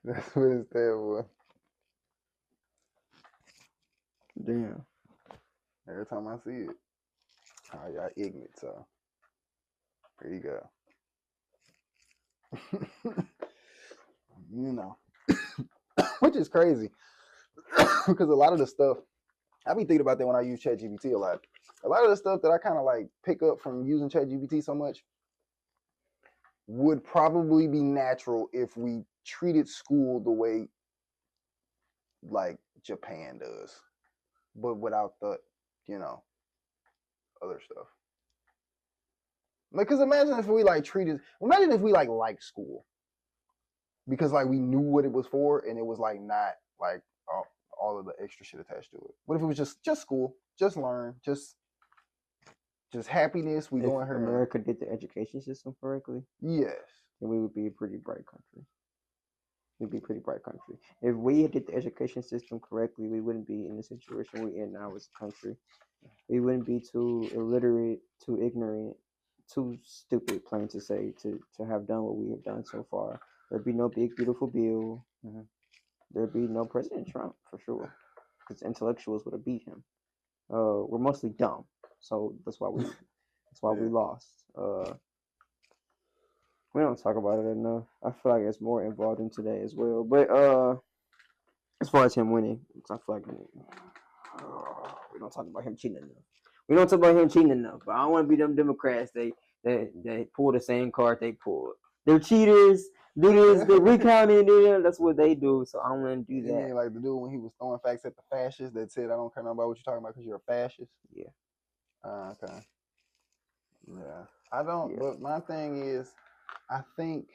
That's what it's there for. Damn. Every time I see it. Oh, y'all ignorant, so here you go. You know. Which is crazy. Because a lot of the stuff, I be thinking about that when I use ChatGPT a lot. A lot of the stuff that I kind of like pick up from using ChatGPT so much would probably be natural if we treated school the way like Japan does, but without the, other stuff. Like, cause imagine if we like like school, because like we knew what it was for, and it was like not like all of the extra shit attached to it. What if it was just school, just learn, just happiness? We If going here. America did the education system correctly, yes, then we would be a pretty bright country. We'd be a pretty bright country. If we did the education system correctly, we wouldn't be in the situation we're in now as a country. We wouldn't be too illiterate, too ignorant, too stupid, plain to say, to have done what we have done so far. There'd be no big, beautiful bill. Mm-hmm. There'd be no President Trump, for sure, because intellectuals would have beat him. We're mostly dumb, so that's why we lost. We don't talk about it enough. I feel like it's more involved in today as well. But as far as him winning, I feel like we don't talk about him cheating enough. We don't talk about him cheating enough. But I don't want to be them Democrats. They pull the same card they pulled. They're cheaters. Do this. They're recounting it. That's what they do. So I don't want to do that. You mean like the dude when he was throwing facts at the fascists that said, "I don't care about what you're talking about because you're a fascist." Yeah. Okay. Yeah. I don't. Yeah. But my thing is, I think.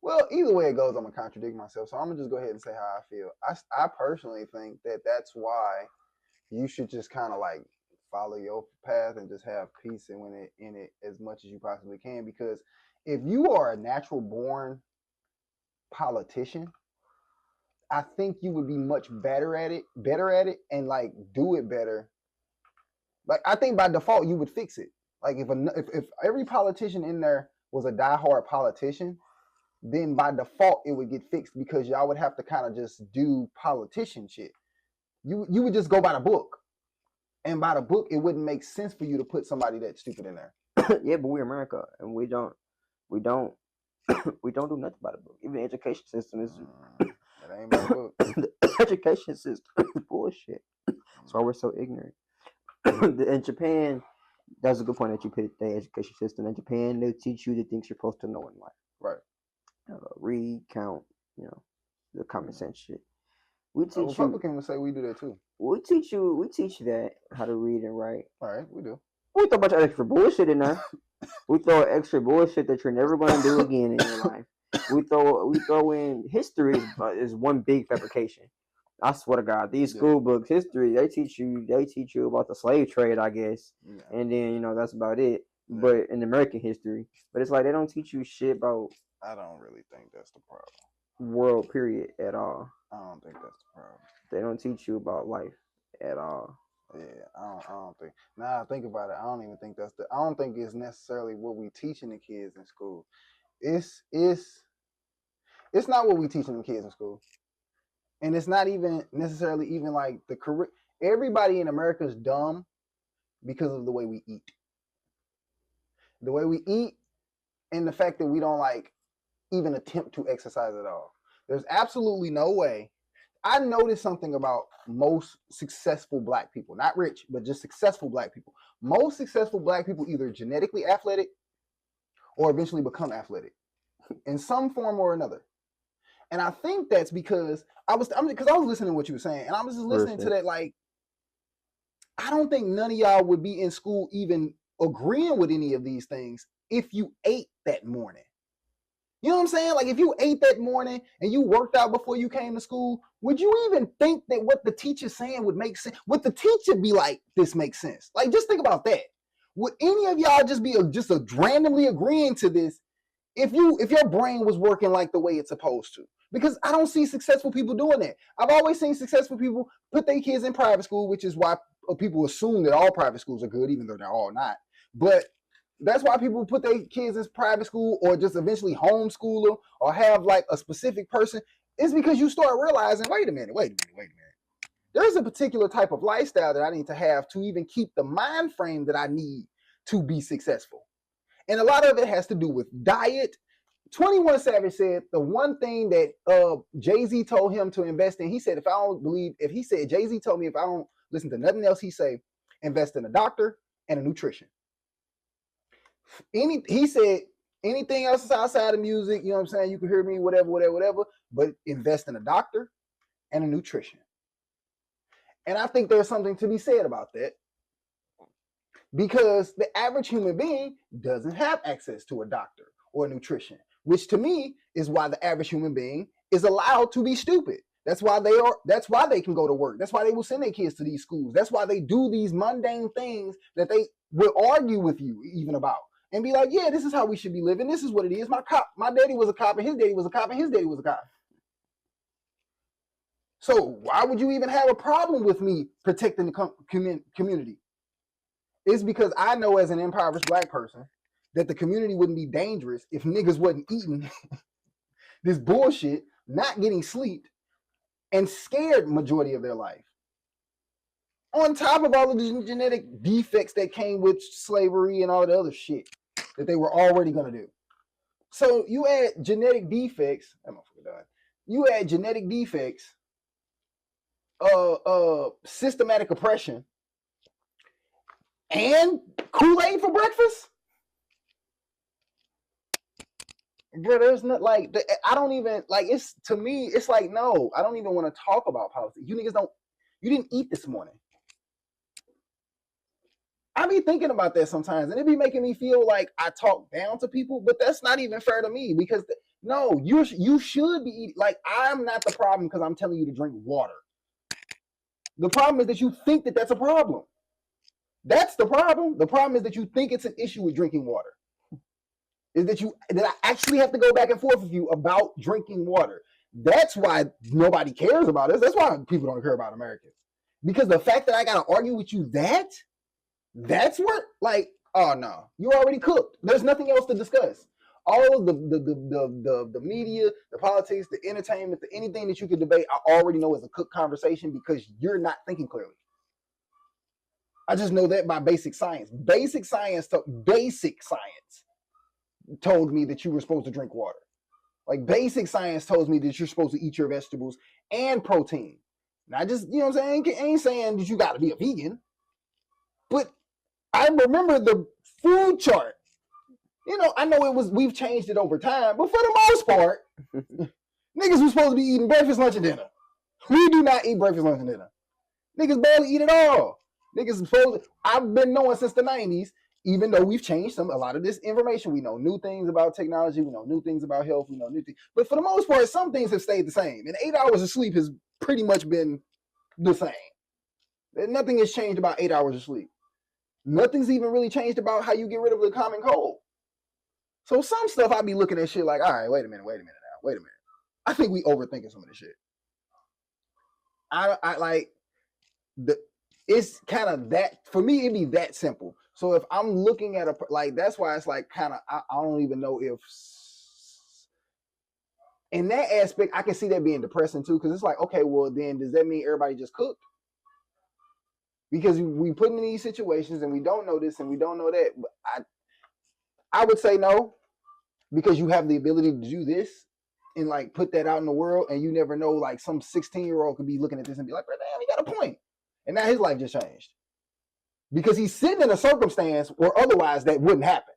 Well, either way it goes, I'm gonna contradict myself. So I'm gonna just go ahead and say how I feel. I personally think that that's why you should just kind of like follow your path and just have peace in it as much as you possibly can. Because if you are a natural born politician, I think you would be much better at it, and like do it better. Like I think by default you would fix it. Like if every politician in there was a diehard politician, then by default it would get fixed because y'all would have to kind of just do politician shit. You would just go by the book. And by the book, it wouldn't make sense for you to put somebody that stupid in there. Yeah, but we're America, and we don't do nothing by the book. Even the education system is. It ain't by the book. The education system is bullshit. That's why we're so ignorant. In Japan, that's a good point that you put the education system. In Japan, they teach you the things you're supposed to know in life. Right. Read, count, the common sense shit. We teach Republican would say we do that too. We teach you that how to read and write. All right, we do. We throw a bunch of extra bullshit in there. We throw extra bullshit that you're never going to do again in your life. We throw in history is one big fabrication. I swear to God, these school books, history, they teach you about the slave trade, I guess, and then that's about it. Yeah. But in American history, but it's like they don't teach you shit about. I don't really think that's the problem. World period at all. I don't think that's the problem. They don't teach you about life at all. Yeah, I don't think. Now I think about it, I don't even think I don't think it's necessarily what we teaching the kids in school. It's not what we teaching the kids in school. And it's not even necessarily even like the correct. Everybody in America is dumb because of the way we eat. The way we eat and the fact that we don't like even attempt to exercise at all. There's absolutely no way. I noticed something about most successful black people, not rich, but just successful black people. Most successful black people either genetically athletic or eventually become athletic in some form or another. And I think that's because I was listening to what you were saying, and I was just listening to that. Like, I don't think none of y'all would be in school even agreeing with any of these things if you ate that morning. You know what I'm saying? Like if you ate that morning and you worked out before you came to school, would you even think that what the teacher's saying would make sense? Would the teacher be like, this makes sense? Like, just think about that. Would any of y'all just be randomly agreeing to this if your brain was working like the way it's supposed to? Because I don't see successful people doing that. I've always seen successful people put their kids in private school, which is why people assume that all private schools are good, even though they're all not. But That's why people put their kids in private school or just eventually homeschool them or have like a specific person. It's because you start realizing, wait a minute. There's a particular type of lifestyle that I need to have to even keep the mind frame that I need to be successful. And a lot of it has to do with diet. 21 Savage said the one thing that Jay-Z told him to invest in, he said, Jay-Z told me if I don't listen to nothing else he say, invest in a doctor and a nutrition. He said anything else is outside of music, you know what I'm saying? You can hear me, whatever, but invest in a doctor and a nutrition. And I think there's something to be said about that because the average human being doesn't have access to a doctor or a nutrition, which to me is why the average human being is allowed to be stupid. That's why they can go to work. That's why they will send their kids to these schools. That's why they do these mundane things that they will argue with you even about and be like, yeah, this is how we should be living. This is what it is. My daddy was a cop and his daddy was a cop and his daddy was a cop. So why would you even have a problem with me protecting the community? It's because I know as an impoverished black person that the community wouldn't be dangerous if niggas wasn't eating this bullshit, not getting sleep, and scared majority of their life. On top of all of the genetic defects that came with slavery and all the other shit that they were already going to do. So you add genetic defects, systematic oppression, and Kool-Aid for breakfast? Bro, there's not like, I don't even, like, it's, to me, it's like, no, I don't even want to talk about politics. You niggas you didn't eat this morning. I be thinking about that sometimes, and it be making me feel like I talk down to people, but that's not even fair to me because, no, you should be eating, like, I'm not the problem because I'm telling you to drink water. The problem is that you think that that's a problem. That's the problem. The problem is that you think it's an issue with drinking water. Is that I actually have to go back and forth with you about drinking water. That's why nobody cares about us. That's why people don't care about Americans. Because the fact that I gotta argue with you that's what, like, oh no, you're already cooked. There's nothing else to discuss. All of the media, the politics, the entertainment, anything that you could debate, I already know is a cooked conversation because you're not thinking clearly. I just know that by basic science. Basic science told me that you were supposed to drink water. Like, basic science tells me that you're supposed to eat your vegetables and protein. Not just, you know what I'm saying? I ain't saying that you got to be a vegan. But I remember the food chart. You know, I know we've changed it over time, but for the most part, niggas was supposed to be eating breakfast, lunch, and dinner. We do not eat breakfast, lunch, and dinner. Niggas barely eat it all. Niggas supposed I've been knowing since the 90s, even though we've changed a lot of this information. We know new things about technology, we know new things about health, we know new things. But for the most part, some things have stayed the same. And 8 hours of sleep has pretty much been the same. Nothing has changed about 8 hours of sleep. Nothing's even really changed about how you get rid of the common cold. So some stuff I be looking at shit like, all right, wait a minute. I think we overthinking some of this shit. I like it's kind of that, for me, it'd be that simple. So if I'm looking at that's why it's like kind of, I don't even know if, in that aspect, I can see that being depressing too, because it's like, okay, well then does that mean everybody just cooked? Because we put in these situations and we don't know this and we don't know that. But I would say no, because you have the ability to do this and like put that out in the world, and you never know, like some 16-year-old could be looking at this and be like, damn, he got a point. And now his life just changed. Because he's sitting in a circumstance where otherwise that wouldn't happen.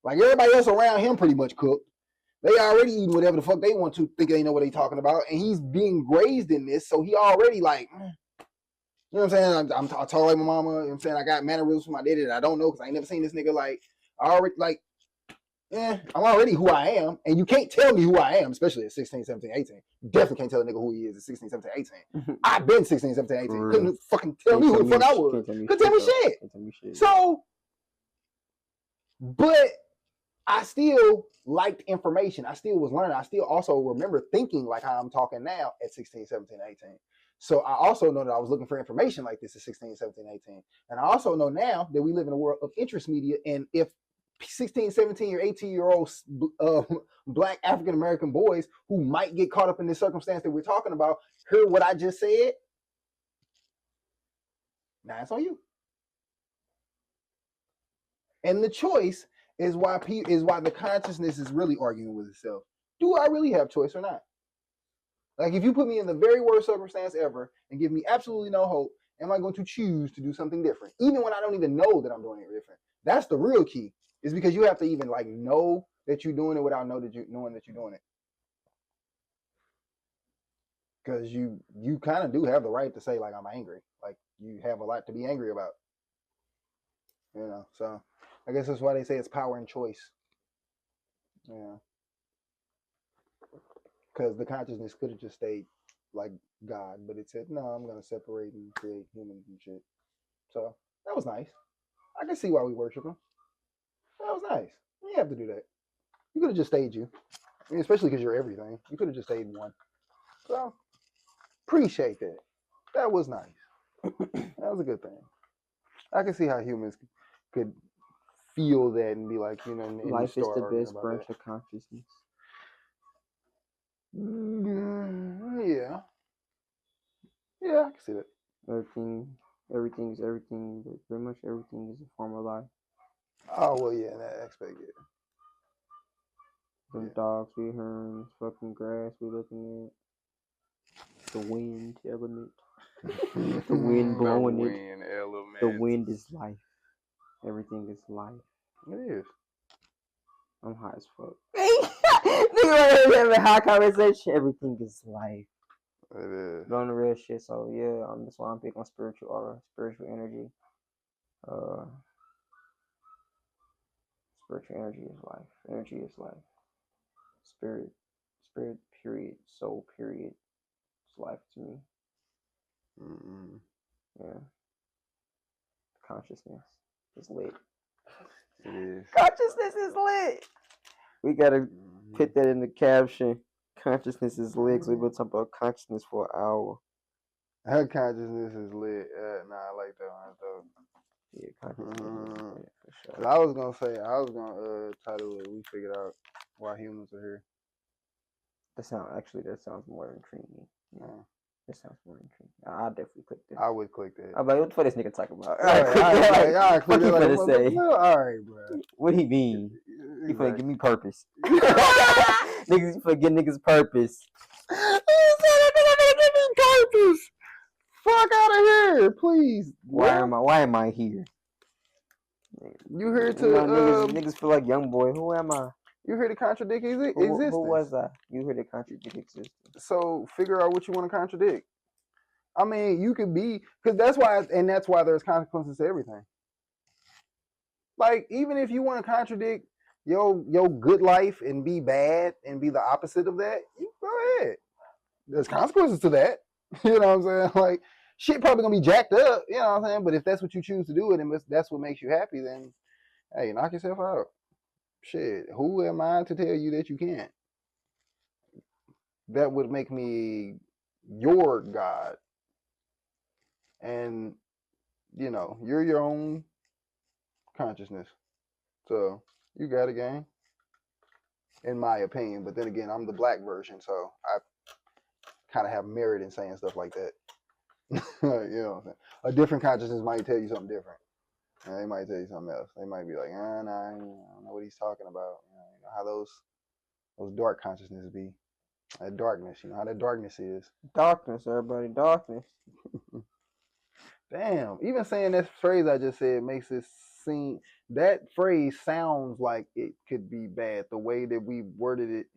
Like everybody else around him pretty much cooked. They already eating whatever the fuck they want to, think they know what they talking about. And he's being raised in this, so he already like, you know what I'm saying? I'm tall like my mama, you know what I'm saying? I got mannerisms from my daddy that I don't know because I ain't never seen this nigga. Like, I already, like, I'm already who I am, and you can't tell me who I am, especially at 16, 17, 18. You definitely can't tell a nigga who he is at 16, 17, 18. I've been 16, 17, 18. Couldn't fucking tell me who the fuck I was. Couldn't tell me shit. So, but I still liked information. I still was learning. I still also remember thinking like how I'm talking now at 16, 17, 18. So I also know that I was looking for information like this at 16, 17, 18. And I also know now that we live in a world of interest media, and if 16, 17, or 18-year-old black African American boys who might get caught up in this circumstance that we're talking about hear what I just said, now it's on you. And the choice is why the consciousness is really arguing with itself. Do I really have choice or not? Like, if you put me in the very worst circumstance ever and give me absolutely no hope, am I going to choose to do something different, even when I don't even know that I'm doing it different? That's the real key. Is because you have to even like know that you're doing it without knowing that you're doing it. Because you kind of do have the right to say, like, I'm angry. Like, you have a lot to be angry about. You know, so I guess that's why they say it's power and choice. Yeah. Because the consciousness could have just stayed like God, but it said, no, I'm going to separate and create humans and shit. So that was nice. I can see why we worship him. That was nice. You didn't have to do that. You could have just stayed you. I mean, especially because you're everything. You could have just stayed one. So appreciate that. That was nice. That was a good thing. I can see how humans could feel that and be like, you know, and life is the best about branch that. of consciousness. Yeah. Yeah, I can see that. Everything is everything, but pretty much everything is a form of life. Oh, well, yeah, in that aspect, yeah. Them dogs we hearing, fucking grass we looking at, the wind element, the wind blowing it. Element. The wind is life. Everything is life. It is. I'm high as fuck. Nigga, having high conversation. Everything is life. It is. Going to real shit. So yeah, that's why I'm big on spiritual aura, spiritual energy. Spiritual energy is life. Energy is life. Spirit, period. Soul, period. It's life to me. Mm-mm. Yeah. Consciousness is lit. It is. Consciousness is lit. We gotta put that in the caption. Consciousness is lit. We've been talking about consciousness for an hour. Her consciousness is lit. Nah, I like that one though. Yeah, consciousness is lit for sure. I was gonna title it "We Figured Out Why Humans Are Here." That sounds more intriguing. Yeah. That sounds more intriguing. I'll definitely click that. I would click that. I'm like, what the fuck this nigga talking about? What he finna say? Alright, bro. What he mean? He finna give me purpose. Niggas forget niggas purpose. He said nigga give me purpose. Fuck out of here, please. Why am I here? You here to niggas feel like young boy. Who am I? You here to contradict existence. Who was I? You here to contradict existence. So figure out what you want to contradict. I mean, you could be, because that's why there's consequences to everything. Like, even if you want to contradict your good life and be bad and be the opposite of that, you go ahead. There's consequences to that. You know what I'm saying? Like, shit probably gonna be jacked up. You know what I'm saying? But if that's what you choose to do and that's what makes you happy, then hey, knock yourself out. Shit, who am I to tell you that you can't? That would make me your God. And, you know, you're your own consciousness. So, you got a game, in my opinion. But then again, I'm the black version, so I kind of have merit in saying stuff like that. You know what I'm saying? A different consciousness might tell you something different. And they might tell you something else. They might be like, nah, I don't know what he's talking about. You know how those dark consciousnesses be. That darkness, you know how that darkness is. Darkness, everybody, darkness. Damn, even saying that phrase I just said makes it seem, that phrase sounds like it could be bad the way that we worded it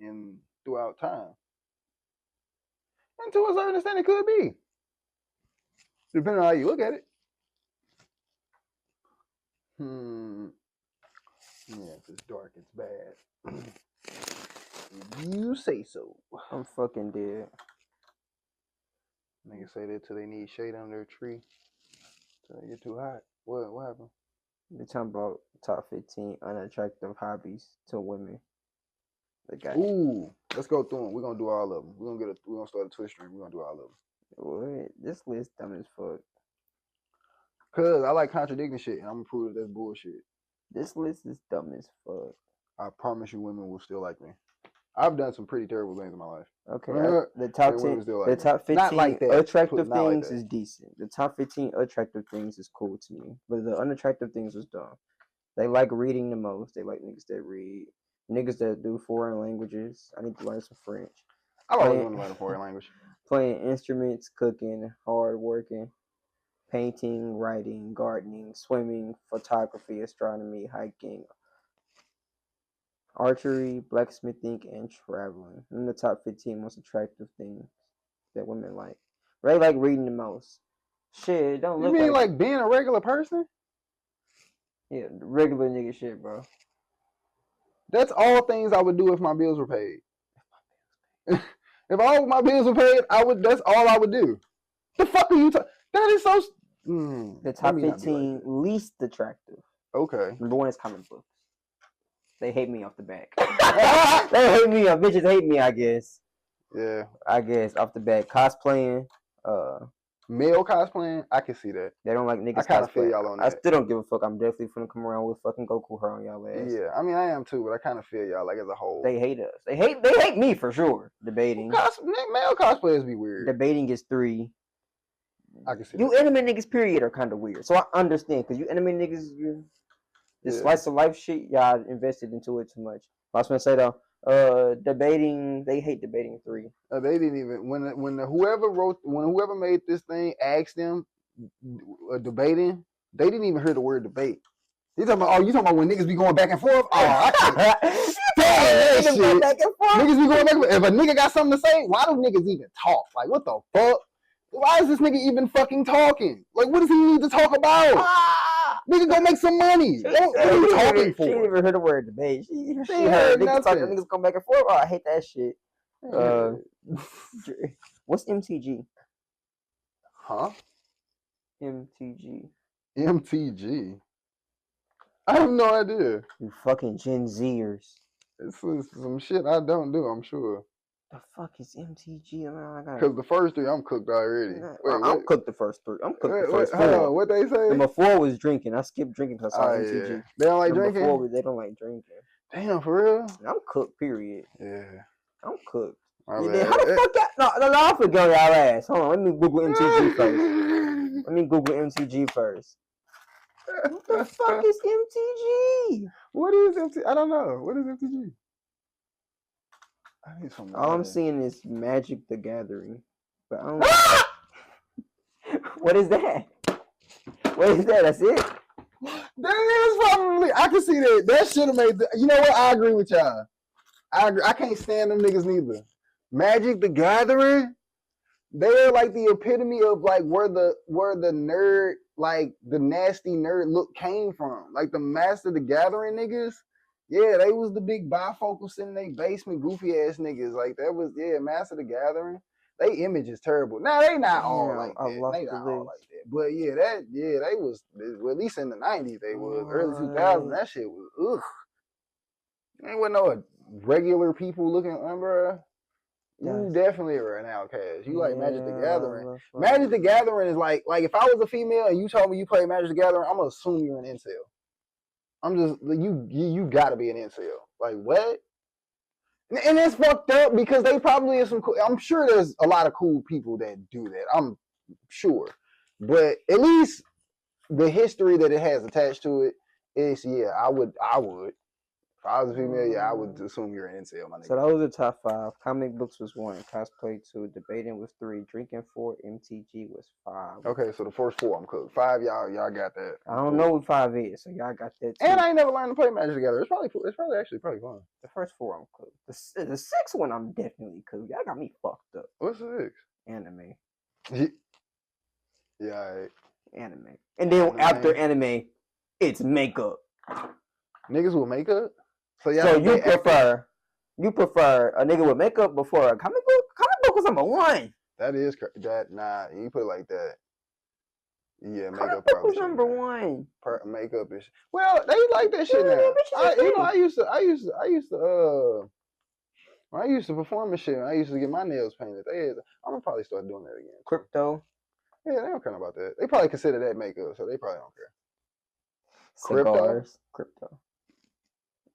throughout time. And to a certain extent, it could be. Depending on how you look at it. Yeah, if it's dark, it's bad. You say so. I'm fucking dead. Niggas say that till they need shade under their tree. Till they get too hot. What happened? They're talking about top 15 unattractive hobbies to women. Ooh, let's go through them. We're gonna do all of them. We're gonna start a Twitch stream. We're gonna do all of them. What? This list dumb as fuck. Cause I like contradicting shit, and I'm gonna prove that that's bullshit. This list is dumb as fuck. I promise you, women will still like me. I've done some pretty terrible things in my life. Okay, the top 10, the top 15 not like that. attractive not things like that. is decent. The top 15 attractive things is cool to me, but the unattractive things is dumb. They like reading the most. They like niggas that read, niggas that do foreign languages. I need to learn some French. I've always wanted to learn a foreign language. Playing instruments, cooking, hard working, painting, writing, gardening, swimming, photography, astronomy, hiking, archery, blacksmithing, and traveling. In the top 15 most attractive things that women like. They like reading the most. Shit, don't look You mean like like being a regular person? yeah, regular nigga shit, bro. That's all things I would do if my bills were paid. If all my bills were paid, I would. That's all I would do. The fuck are you talking? That is so. The top 15 least attractive. Okay. Number 1 is comic books. They hate me off the back. They hate me. Bitches hate me, I guess. Yeah. I guess off the back. Cosplaying. Male cosplaying, I can see that. They don't like niggas. I kind of feel y'all on that. I still don't give a fuck. I'm definitely finna come around with fucking Goku her on y'all ass. Yeah, I mean I am too, but I kind of feel y'all like as a whole. They hate us. They hate me for sure. Debating. Male cosplayers be weird. Debating is 3. I can see you that. anime niggas period are kind of weird. So I understand because you anime niggas, this slice of life shit, y'all invested into it too much. I was gonna say though, debating, they hate debating 3. They didn't even when whoever made this thing asked them debating, they didn't even hear the word debate. You talking about when niggas be going back and forth? Oh, I can't stand that shit. Niggas be going back and forth. If a nigga got something to say, why do niggas even talk? Like, what the fuck? Why is this nigga even fucking talking? Like, what does he need to talk about? Nigga, go make some money. What are you talking for? She didn't even heard the word debate. She heard niggas talking, niggas come back and forth. Oh, I hate that shit. What's MTG? Huh? MTG. MTG? I have no idea. You fucking Gen Zers. This is some shit I don't do, I'm sure. The fuck is MTG? Because the first 3, I'm cooked already. Wait, I'm cooked the first 3. I'm cooked the first 4. Hold on, what they say? Number 4 was drinking. I skipped drinking because I saw MTG. Yeah. They don't like drinking? Number 4, they don't like drinking. Damn, for real? I'm cooked, period. Yeah. I'm cooked. How the fuck y'all? No, I forgot y'all ass. Hold on, let me Google MTG first. What the fuck is MTG? What is MTG? I don't know. What is MTG? I need some. All I'm seeing is Magic the Gathering. But I don't What is that? What is that? That's it? That is probably. I can see that. That should have made. You know what? I agree with y'all. I agree. I can't stand them niggas neither. Magic the Gathering. They're like the epitome of like where the nerd, like the nasty nerd look came from. Like the Master the Gathering niggas. Yeah, they was the big bifocals in their basement, goofy ass niggas. Like that was Master the Gathering. They image is terrible. Now they not all like that. They not all like that. But they was, well, at least in the 90s they was. Early 2000s, that shit was ugh. Ain't no regular people looking, bro. You definitely are an outcast. You like Magic the Gathering. Magic the Gathering is like if I was a female and you told me you play Magic the Gathering, I'm gonna assume you're an incel. I'm just you gotta be an incel. Like what? And it's fucked up because they probably is some cool. I'm sure there's a lot of cool people that do that. I'm sure, but at least the history that it has attached to it is I would. If I was a female, I would assume you're an incel, my nigga. So that was the top 5. Comic books was 1. Cosplay 2. Debating was 3. Drinking 4. MTG was 5. Okay, so the first 4 I'm cooked. 5 y'all got that. I don't know what 5 is, so y'all got that too. And I ain't never learned to play Magic together. It's probably actually fun. The first 4 I'm cooked. The 6th one I'm definitely cooked. Y'all got me fucked up. What's the 6th? Anime. Yeah. Anime. And then after anime, it's makeup. Niggas with makeup? So you prefer a nigga with makeup before a comic book? Comic book was number 1. That is nah. You put it like that. Yeah, makeup comic book was number 1. Makeup is well. They like that shit now. I used to perform and shit. I used to get my nails painted. I'm gonna probably start doing that again. Crypto. Yeah, they don't care about that. They probably consider that makeup, so they probably don't care. Crypto,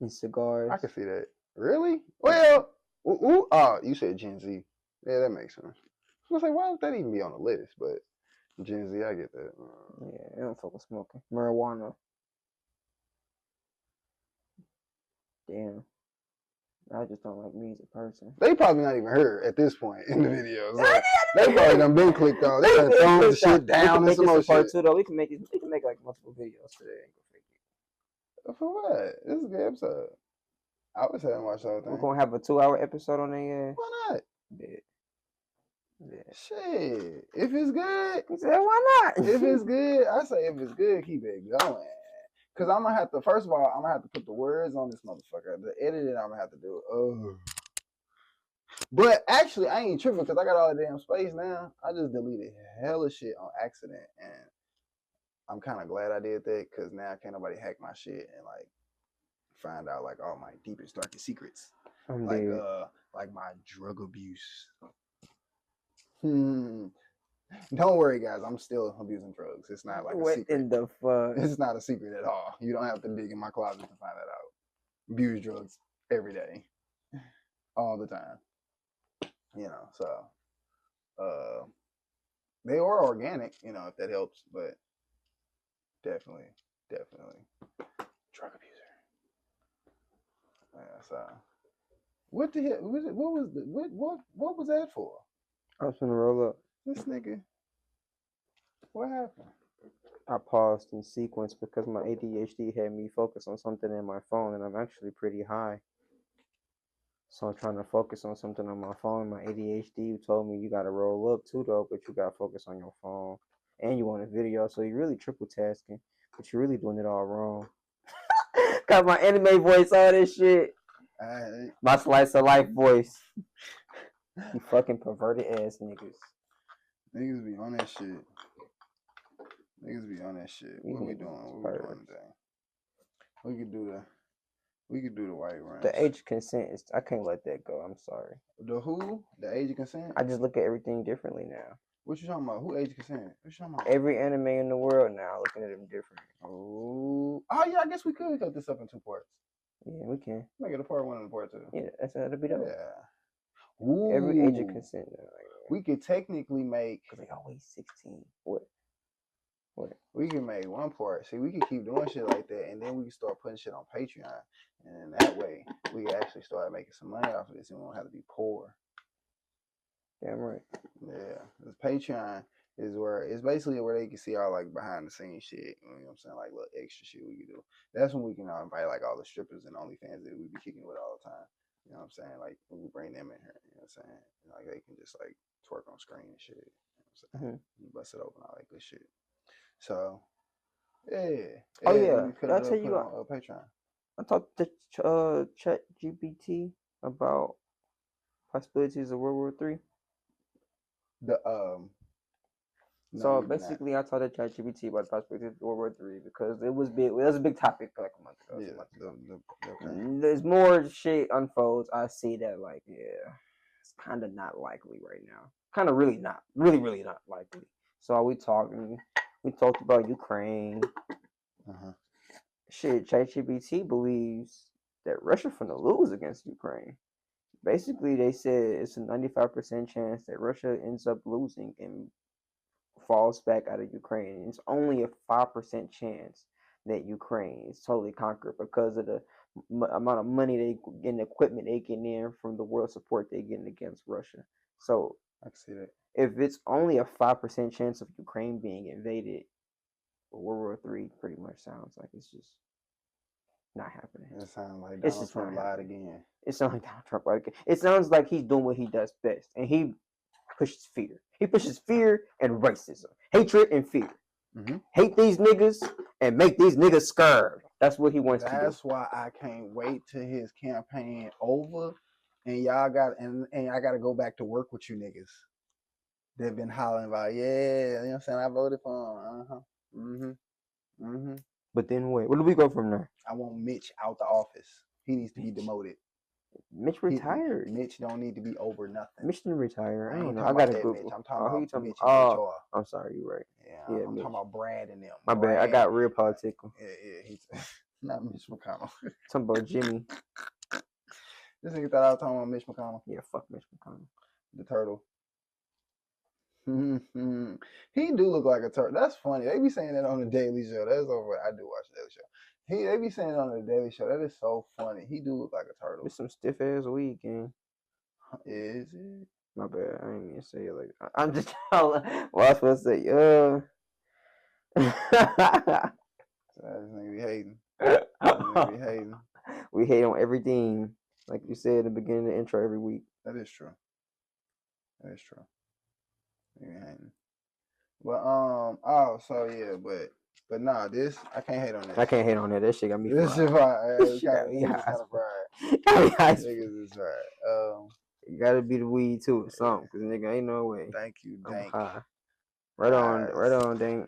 and cigars. I can see that. Really? Well, you said Gen Z. Yeah, that makes sense. I was gonna say, why would that even be on the list? But Gen Z, I get that. Yeah, I don't fuck with smoking marijuana. Damn, I just don't like me as a person. They probably not even heard at this point in the video. So they probably done been clicked on. They done thrown the shit down and some more part shit. 2 though. We can make like multiple videos today. For what? This is a good episode. I was having watched the whole We're thing. gonna have a 2-hour episode on there. Why not? Yeah. Shit. If it's good. He said, why not? If it's good, I say if it's good, keep it going. Cause I'm gonna have to, first of all, I'm gonna have to put the words on this motherfucker. The editing, I'm gonna have to do it. Oh. But actually, I ain't tripping because I got all the damn space now. I just deleted hella shit on accident, and I'm kind of glad I did that because now can't nobody hack my shit and like find out like all my deepest, darkest secrets, like my drug abuse. Don't worry, guys. I'm still abusing drugs. It's not like a secret. What in the fuck? It's not a secret at all. You don't have to dig in my closet to find that out. Abuse drugs every day, all the time. You know, so they are organic. You know, if that helps, but definitely drug abuser. Yeah. So what the hell? What was that for? I was gonna roll up. This nigga. What happened? I paused in sequence because my ADHD had me focus on something in my phone, and I'm actually pretty high. So I'm trying to focus on something on my phone. My ADHD told me you gotta roll up too, though, but you gotta focus on your phone, and you want a video, so you're really triple tasking, but you're really doing it all wrong. Got my anime voice, all this shit. My slice of life voice. You fucking perverted ass niggas. Niggas be on that shit. What we doing today? We could do the white run. The age of consent is. I can't let that go. I'm sorry. The who? The age of consent? I just look at everything differently now. What you talking about? Who age of consent? What you talking about? Every anime in the world now, looking at them different. Oh yeah. I guess we could cut this up in 2 parts. Yeah, we can make it a part 1 and a part 2. Yeah, that'd be dope. Yeah. Ooh. Every age of consent. We could technically make. Cause they always 16. What? We can make 1 part. See, we can keep doing shit like that, and then we can start putting shit on Patreon, and that way we can actually start making some money off of this, and we won't have to be poor. Damn right. Yeah, because Patreon is where it's basically where they can see all like behind the scenes shit. You know what I'm saying? Like little extra shit we can do. That's when we can invite like all the strippers and OnlyFans that we be kicking with all the time. You know what I'm saying? Like when we bring them in here, you know what I'm saying? Like they can just like twerk on screen and shit. You know what I'm saying? You bust it open, all that good shit. So, yeah. Oh yeah. Did I tell you on Patreon? I talked to ChatGPT about possibilities of World War III. So basically, I talked to ChatGPT about the possibilities of World War III because it was big. It was a big topic like a month ago. Okay. There's more shit unfolds. I see that it's kind of not likely right now. Kind of really not. Really not likely. So we talked about Ukraine. Shit, ChatGPT believes that Russia finna lose against Ukraine. Basically, they said it's a 95% chance that Russia ends up losing and falls back out of Ukraine. It's only a 5% chance that Ukraine is totally conquered because of the amount of money they and equipment they get in from the world support they getting against Russia. So I can see that. If it's only a 5% chance of Ukraine being invaded, World War III pretty much sounds like it's just not happening. It sounds like Donald Trump lied again. It sounds like Donald Trump lied again. It sounds like he's doing what he does best, and he pushes fear. He pushes fear and racism, hatred and fear. Hate these niggas and make these niggas scared. That's what he wants to do. That's why I can't wait till his campaign over, and y'all got and I got to go back to work with you niggas. They've been hollering about, you know what I'm saying? I voted for him. But then wait, where do we go from there? I want Mitch out the office. He needs to be demoted. Mitch retired. Mitch don't need to be over nothing. Mitch didn't retire. I don't know. I got to Google. Mitch. I'm talking about Mitch HR. I'm sorry, you're right. Yeah, I'm Mitch. talking about Brad and them. My bad. I got real political. Yeah, he's not Mitch McConnell. Talking about Jimmy. This nigga thought I was talking about Mitch McConnell. Yeah, fuck Mitch McConnell. The turtle. He do look like a turtle. That's funny. They be saying that on the Daily Show. That's over. I do watch the Daily Show. They be saying it on the Daily Show. That is so funny. He do look like a turtle. It's some stiff ass weed, gang. Is it? My bad. I ain't mean to say it like that. I'm just what I was supposed to say. That nigga be hating. Nigga be hating. We hate on everything, like you said in the beginning of the intro every week. That is true. That is true. Nigga hating. But so yeah, but nah, this I can't hate on this. I can't hate on that. That shit got me This fried. shit fried. This shit got me Niggas high. kind of fried. Niggas is fried. You gotta be the weed too or something, cause nigga ain't no way. Thank you, I'm Dank. high. Right on, Dank.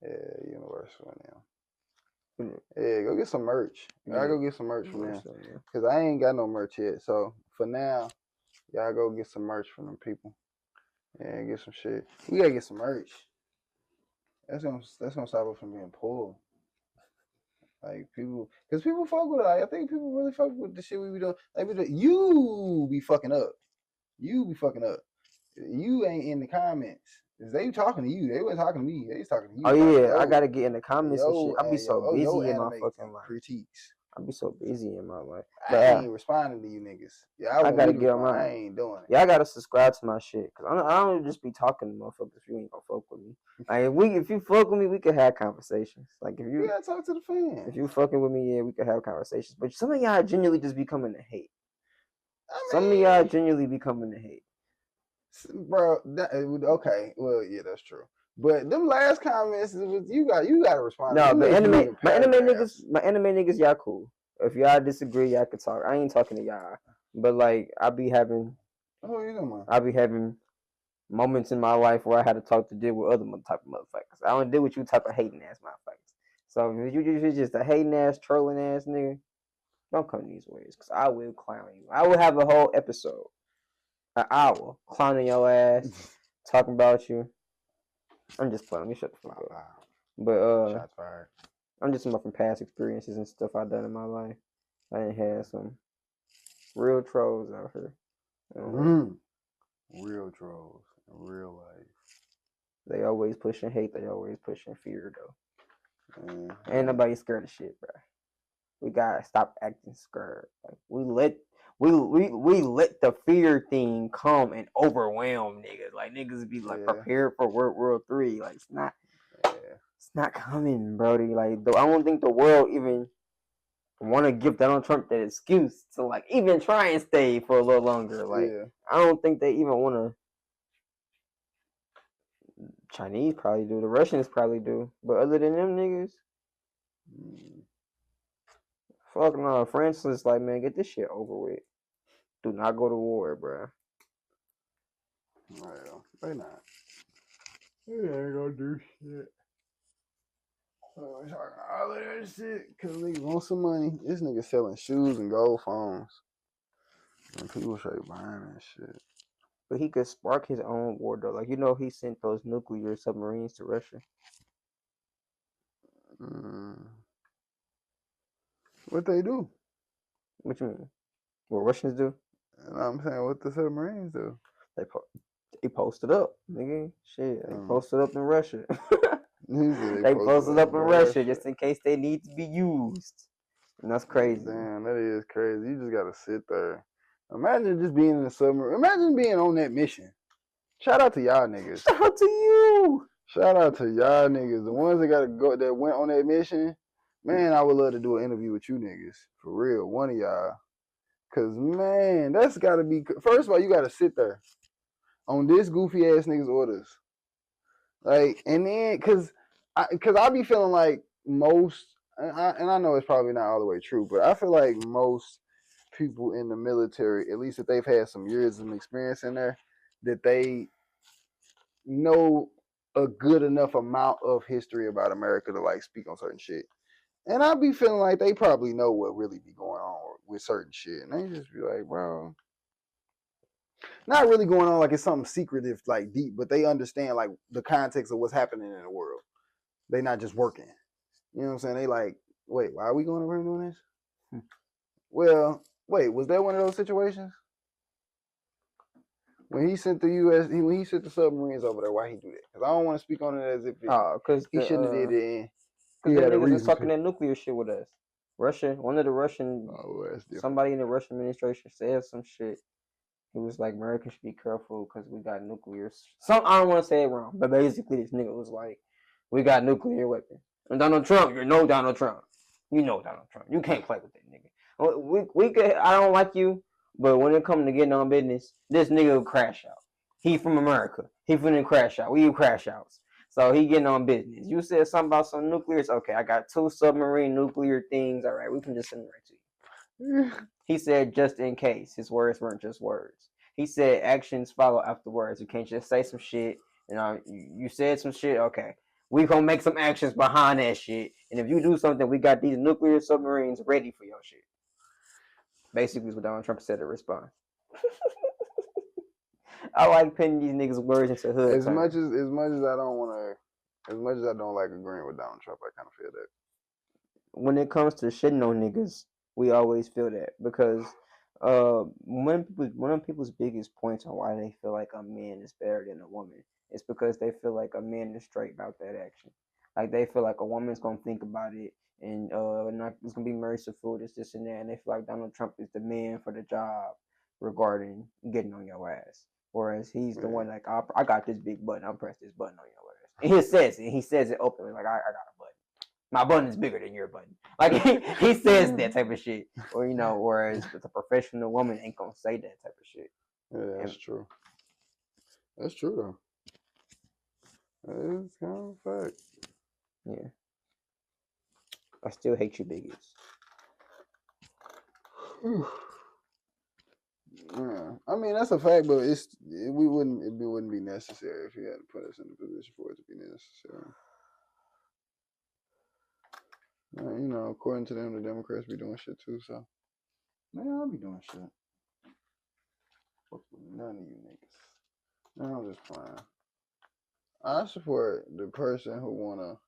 Yeah, Universal now. Yeah, go get some merch. Y'all go get some merch from them. Cause I ain't got no merch yet. So for now, y'all go get some merch from them people. Yeah, get some shit. We gotta get some merch. That's gonna stop us from being pulled. Like people, cause people fuck with it. I think people really fuck with the shit we be doing. Like you be fucking up. You be fucking up. You ain't in the comments. They talking to you. They wasn't talking to me. They was talking to you. Oh yeah, I gotta get in the comments and shit. I be so busy in my fucking life. Critiques. I be so busy in my life. But I ain't responding to you niggas. Yeah, I gotta get on my. I ain't doing it. Y'all gotta subscribe to my shit, cause I don't just be talking to motherfuckers if you ain't gonna fuck with me. Like if you fuck with me, we can have conversations. Like if you gotta talk to the fans. If you fucking with me, yeah, we can have conversations. But some of y'all genuinely just be coming to hate. Some of y'all genuinely be coming to hate. Bro, okay, well, yeah, that's true. But them last comments, you got to respond. No, but my anime niggas, y'all cool. If y'all disagree, y'all can talk. I ain't talking to y'all, but like I be having moments in my life where I had to deal with other type of motherfuckers. I don't deal with you type of hating ass motherfuckers. So if you're just a hating ass, trolling ass nigga, don't come these ways, cause I will clown you. I will have a whole episode, an hour, clowning your ass, talking about you. I'm just playing. Let me shut the fuck up. But shots fired. I'm just talking about from past experiences and stuff I've done in my life. I ain't had some real trolls out here. Real trolls in real life. They always pushing hate. They always pushing fear though. Ain't nobody scared of shit, bro. We gotta stop acting scared. Like we let the fear thing come and overwhelm niggas. Like niggas be like prepared for World War III. Like it's not coming, brody. Like I don't think the world even want to give Donald Trump that excuse to like even try and stay for a little longer. Like I don't think they even want to. Chinese probably do. The Russians probably do. But other than them niggas, fuck no. France is like, man, get this shit over with. Do not go to war, bro. Well, they not. They ain't gonna do shit. All of that shit because they want some money. This nigga selling shoes and gold phones. And people straight buying that shit. But he could spark his own war though. Like he sent those nuclear submarines to Russia. What they do? What you mean? What Russians do? And I'm saying what the submarines do. They posted up, nigga. Shit, they posted up in Russia. They posted up in Russia just in case they need to be used. And that's crazy. Damn, that is crazy. You just gotta sit there. Imagine just being in a submarine. Imagine being on that mission. Shout out to y'all niggas. Shout out to you. Shout out to y'all niggas. The ones that went on that mission. Man, I would love to do an interview with you niggas. For real. One of y'all. Cause man, that's gotta be, first of all, you gotta sit there on this goofy ass niggas orders. Like, and then cause I be feeling like most, and I know it's probably not all the way true, but I feel like most people in the military, at least if they've had some years of experience in there, that they know a good enough amount of history about America to like speak on certain shit. And I be feeling like they probably know what really be going on with certain shit. And they just be like, bro. not really going on like it's something secretive, like deep, but they understand like the context of what's happening in the world. They not just working. You know what I'm saying? They like, wait, why are we going over here doing this? Well, wait, was that one of those situations? When he sent the when he sent the submarines over there, why he do that? Because I don't want to speak on it as if Because he shouldn't have did it. Because He them had a niggas was reason talking to. that nuclear shit with us. Russia, one of the Russian, somebody in the Russian administration said some shit. He was like, America should be careful because we got nuclear. I don't want to say it wrong, but basically this nigga was like, we got nuclear weapons. And Donald Trump, you know Donald Trump. You know Donald Trump. You can't play with that nigga. We could, I don't like you, but when it comes to getting on business, this nigga will crash out. He from America. He finna crash out. We do crash outs. So he getting on business. You said something about some nuclears. Okay, I got 2 submarine nuclear things. All right, we can just send them right to you. He said just in case. His words weren't just words. He said actions follow afterwards. You can't just say some shit. You said some shit. Okay, we gonna make some actions behind that shit. And if you do something, we got these nuclear submarines ready for your shit. Basically, is what Donald Trump said to respond. I like putting these niggas' words into hood. As much as I don't want to, as much as I don't like agreeing with Donald Trump, I kind of feel that. When it comes to shitting on niggas, we always feel that because one of people's biggest points on why they feel like a man is better than a woman is because they feel like a man is straight about that action. Like they feel like a woman's gonna think about it and not it's gonna be merciful, this and that, and they feel like Donald Trump is the man for the job regarding getting on your ass. Whereas he's the one like I got this big button, I'll press this button on your ass. And he says it openly, like I got a button. My button is bigger than your button. Like he says that type of shit. Or whereas the professional woman ain't gonna say that type of shit. Yeah, that's true. That's true though. That is kind of a fact. Yeah. I still hate you bigots. Yeah, I mean that's a fact, but it wouldn't be necessary if he had to put us in a position for it to be necessary. According to them, the Democrats be doing shit too. So, man, I'll be doing shit. Fuck with none of you niggas. No, I'm just playing. I support the person who wanna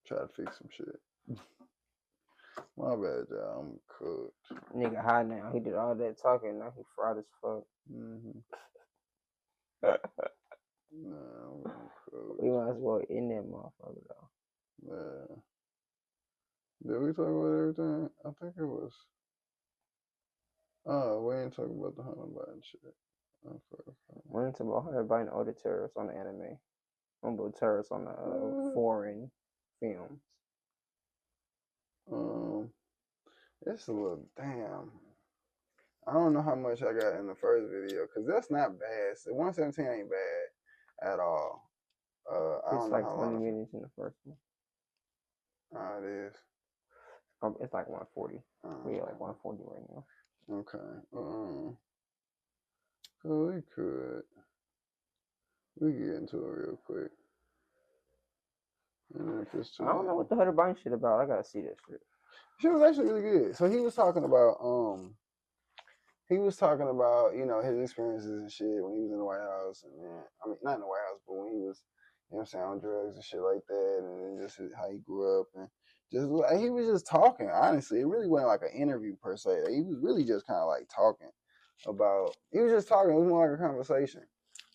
try to fix some shit. My bad, y'all. I'm cooked. Nigga high now. He did all that talking. Now he fried as fuck. No, I'm cooked. We might as well end that motherfucker though. Yeah. Did we talk about everything? I think it was. Oh, we ain't talking about the Hunter Biden shit. We ain't talking about Hunter Biden or the terrorists on the anime. I'm about terrorists on the foreign films. It's a little damn. I don't know how much I got in the first video because that's not bad. So 117 ain't bad at all. I don't It's know like how 20 long. minutes in the first one. It is. It's like 140. We at like 140 right now. Okay. So we get into it real quick. I don't know what the Hunter Biden shit about. I gotta see that shit. Shit was actually really good. So he was talking about his experiences and shit when he was in the White House, and then not in the White House, but when he was on drugs and shit like that, and then just how he grew up, and just he was just talking. Honestly, it really wasn't like an interview per se. He was really just kind of like talking about. He was just talking. It was more like a conversation,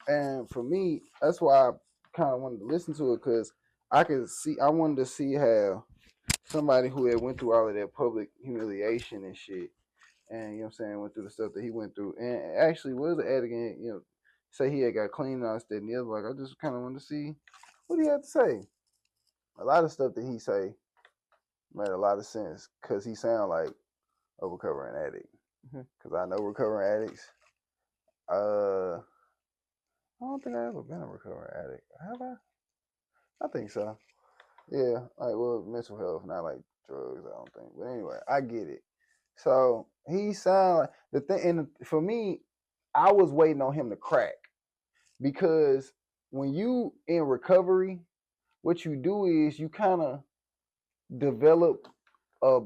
and for me, that's why I kind of wanted to listen to it because I wanted to see how somebody who had went through all of that public humiliation and shit, and went through the stuff that he went through, and actually was an addict, say he had got clean and all that and the other. Like I just kind of wanted to see what he had to say. A lot of stuff that he say made a lot of sense because he sound like a recovering addict. Because I know recovering addicts. I don't think I ever been a recovering addict. Have I? I think so. Yeah, mental health, not like drugs. I don't think. But anyway, I get it. So he sound like the thing, and for me, I was waiting on him to crack because when you in recovery, what you do is you kind of develop a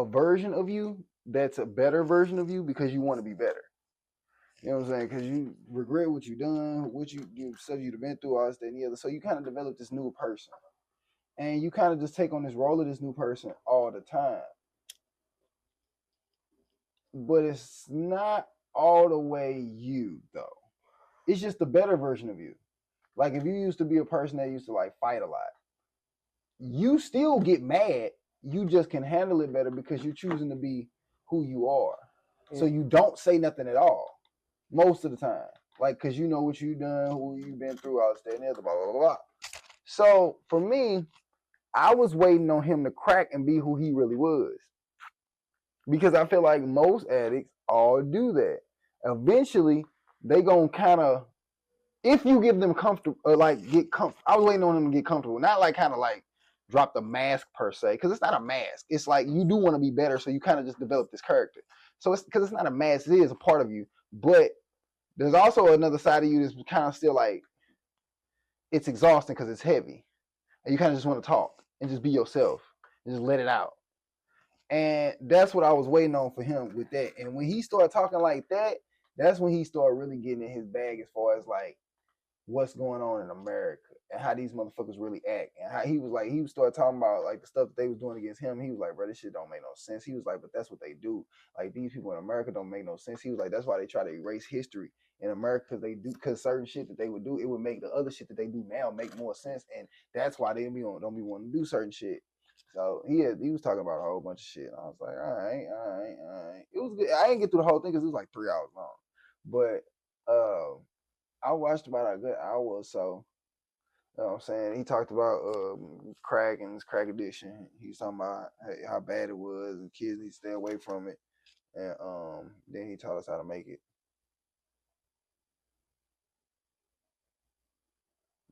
version of you that's a better version of you because you want to be better. You know what I'm saying? Because you regret what you done, what you do, stuff you've been through, all this, that, and the other. So you kind of develop this new person. And you kind of just take on this role of this new person all the time. But it's not all the way you, though. It's just the better version of you. Like if you used to be a person that used to like fight a lot, you still get mad. You just can handle it better because you're choosing to be who you are. Yeah. So you don't say nothing at all most of the time. Like, because you know what you've done, who you've been through, all this, that, and the other, blah, blah, blah, blah. So for me, I was waiting on him to crack and be who he really was. Because I feel like most addicts all do that. Eventually, they gonna kind of, if you give them comfortable, or like get comfortable. I was waiting on them to get comfortable, not like kind of like drop the mask per se, because it's not a mask. It's like you do want to be better, so you kind of just develop this character. So it's because it's not a mask; it is a part of you. But there's also another side of you that's kind of still like it's exhausting because it's heavy, and you kind of just want to talk and just be yourself and just let it out. And that's what I was waiting on for him with that. And when he started talking like that, that's when he started really getting in his bag as far as like what's going on in America and how these motherfuckers really act. And how he was like, he started talking about like the stuff that they was doing against him. He was like, bro, this shit don't make no sense. He was like, but that's what they do. Like these people in America don't make no sense. He was like, that's why they try to erase history in America, because they do, because certain shit that they would do, it would make the other shit that they do now make more sense. And that's why they don't be wanting to do certain shit. So he was talking about a whole bunch of shit. And I was like, all right. It was good. I didn't get through the whole thing because it was like 3 hours long. But I watched about a good hour or so. You know what I'm saying? He talked about crack and his crack addiction. He was talking about how bad it was and kids need to stay away from it. And then he taught us how to make it.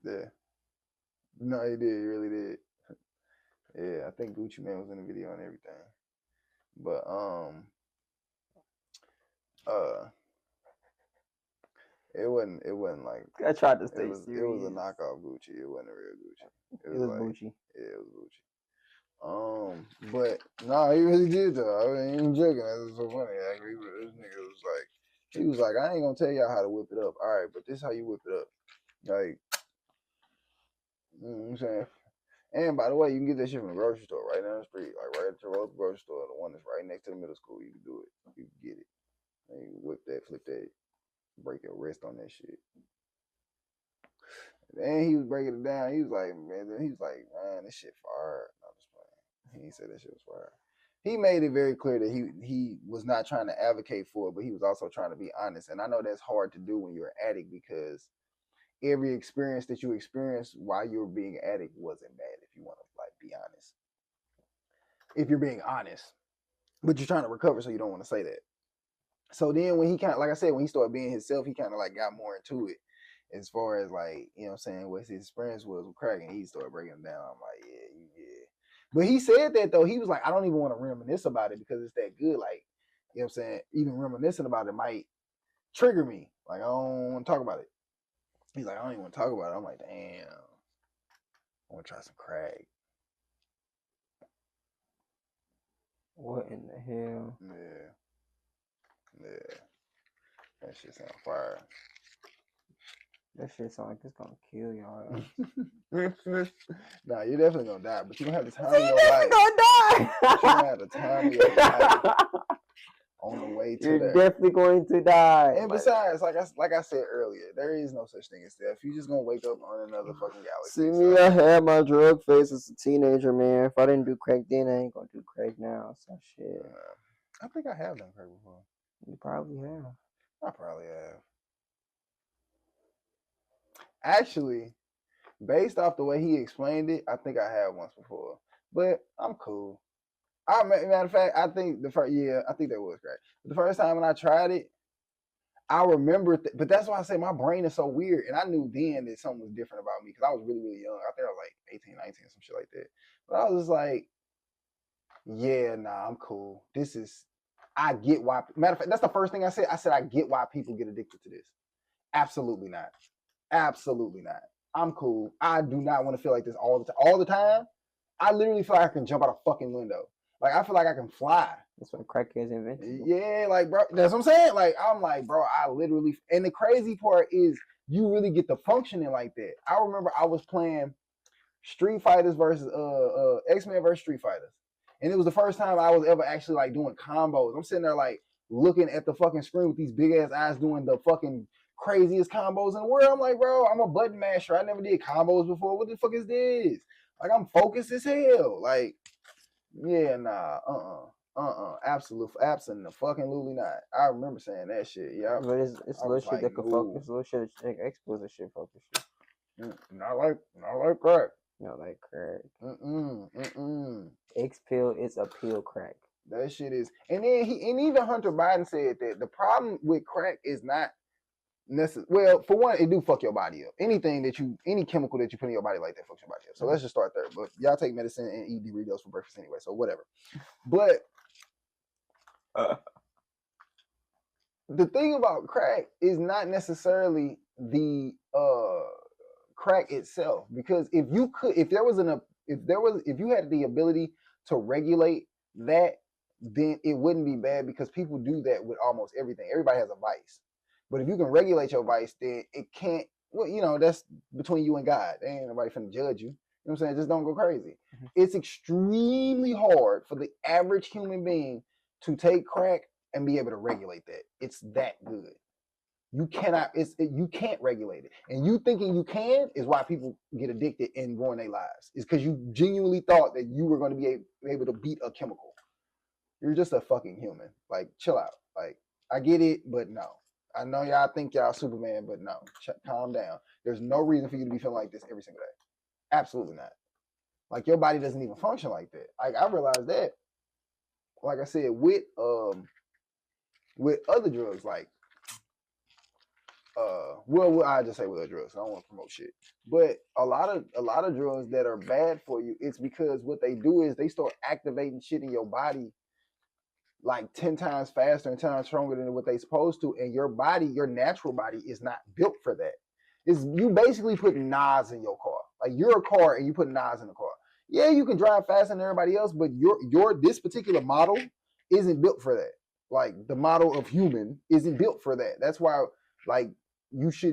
Yeah. No, he did. He really did. Yeah, I think Gucci Mane was in the video and everything. But it wasn't like I tried to stay serious. It was a knockoff Gucci. It wasn't a real Gucci. It was like, Gucci. Yeah, it was Gucci. But no, he really did though. I wasn't even joking. That was so funny. Actually, this nigga was like, he was like, I ain't gonna tell y'all how to whip it up. All right, but this is how you whip it up. Like, you know what I'm saying? And by the way, you can get that shit from the grocery store right down the street, like right at the local grocery store, the one that's right next to the middle school. You can do it. You can get it. And you whip that, flip that, break your wrist on that shit. And he was breaking it down. He was like, man, this shit fire. No, I'm just playing. He said that shit was fire. He made it very clear that he was not trying to advocate for it, but he was also trying to be honest. And I know that's hard to do when you're an addict, because every experience that you experienced while you were being an addict wasn't bad, if you want to like be honest. If you're being honest. But you're trying to recover, so you don't want to say that. So then when he kind of, like I said, when he started being himself, he kind of like got more into it. As far as like, you know what I'm saying, what his experience was with crack, and he started breaking it down. I'm like, yeah. But he said that though, he was like, I don't even want to reminisce about it because it's that good. Like, you know what I'm saying? Even reminiscing about it might trigger me. Like, I don't want to talk about it. He's like, I don't even want to talk about it. I'm like, damn. I want to try some crack. What in the hell? Yeah. That shit sound fire. That shit sound like it's gonna kill y'all. Nah, you're definitely gonna die, but you don't have the time of your life. Gonna die. You don't have the time of your life on the way to You're there. definitely going to die. And besides, like I said earlier, there is no such thing as death. You're just gonna wake up on another fucking galaxy. See me, I had my drug phase as a teenager, man. If I didn't do crack then, I ain't gonna do crack now. So shit. I think I have done crack before. You probably have. I probably have. Actually, based off the way he explained it, I think I have once before. But I'm cool. Matter of fact, I think I think that was crack. But the first time when I tried it, I remember, but that's why I say my brain is so weird. And I knew then that something was different about me because I was really, really young. I think I was like 18, 19, some shit like that. But I was just like, yeah, nah, I'm cool. I get why. Matter of fact, that's the first thing I said. I said, I get why people get addicted to this. Absolutely not. Absolutely not. I'm cool. I do not want to feel like this all the time. I literally feel like I can jump out a fucking window. Like, I feel like I can fly. That's why crackheads invented it. Yeah, like bro, that's what I'm saying. Like I'm like, bro, I literally, and the crazy part is you really get to functioning like that. I remember I was playing Street Fighters versus X-Men versus Street Fighters, and it was the first time I was ever actually like doing combos. I'm sitting there like looking at the fucking screen with these big ass eyes doing the fucking craziest combos in the world. I'm like, bro, I'm a button masher. I never did combos before. What the fuck is this? Like I'm focused as hell. Like, yeah, nah, absolutely not. I remember saying that shit. Yeah, But it's I little was shit like, that could no, focus, little shit that expose shit focus you. not like crack. Not like crack. Mm-mm. X pill is a pill crack. That shit is, and then even Hunter Biden said that the problem with crack is not necessary. Well, for one, it do fuck your body up. Any chemical that you put in your body like that fucks your body up. So let's just start there. But y'all take medicine and eat Doritos for breakfast anyway, so whatever. But the thing about crack is not necessarily the crack itself, because if you had the ability to regulate that, then it wouldn't be bad, because people do that with almost everything. Everybody has a vice, but if you can regulate your vice, then it can't. Well, that's between you and God. There ain't nobody finna judge you. You know what I'm saying? Just don't go crazy. Mm-hmm. It's extremely hard for the average human being to take crack and be able to regulate that. It's that good. You can't regulate it. And you thinking you can is why people get addicted and ruin their lives. It's because you genuinely thought that you were going to be able to beat a chemical. You're just a fucking human. Like, chill out. Like, I get it, but no. I know y'all think y'all Superman, but no. Calm down. There's no reason for you to be feeling like this every single day. Absolutely not. Like, your body doesn't even function like that. Like, I realized that, like I said, with other drugs, like, well, I just say with other drugs. I don't want to promote shit, but a lot of drugs that are bad for you, it's because what they do is they start activating shit in your body like 10 times faster and 10 times stronger than what they supposed to, and your body, your natural body, is not built for that. It's you basically put NOS in your car. Like, you're a car and you put NOS in the car. Yeah, you can drive faster than everybody else, but your this particular model isn't built for that. Like, the model of human isn't built for that. That's why, like,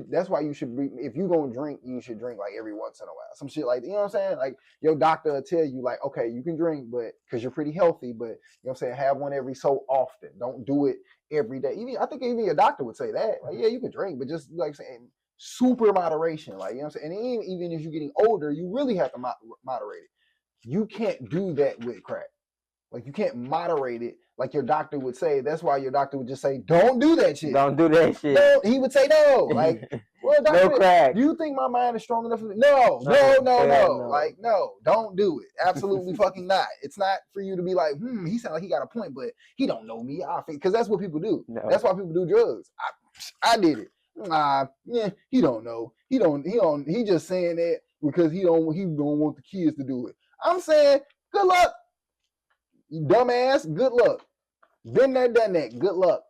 that's why you should be, if you're gonna drink, you should drink like every once in a while. Some shit like, you know what I'm saying? Like, your doctor will tell you, like, okay, you can drink, but because you're pretty healthy, but you know what I'm saying, have one every so often. Don't do it every day. I think even your doctor would say that. Like, yeah, you can drink, but just like saying super moderation. Like, you know what I'm saying? And even as you're getting older, you really have to moderate it. You can't do that with crack. Like, you can't moderate it like your doctor would say. That's why your doctor would just say, don't do that shit. Don't do that shit. No, he would say no. Like, well, doctor, no crack. Do you think my mind is strong enough for no. Like, no, don't do it. Absolutely fucking not. It's not for you to be like, he sounds like he got a point, but he don't know me. I think, because that's what people do. No. That's why people do drugs. I did it. Yeah, he don't know. He just saying that because he don't want the kids to do it. I'm saying, good luck. You dumbass, good luck. Been there, done that. Good luck.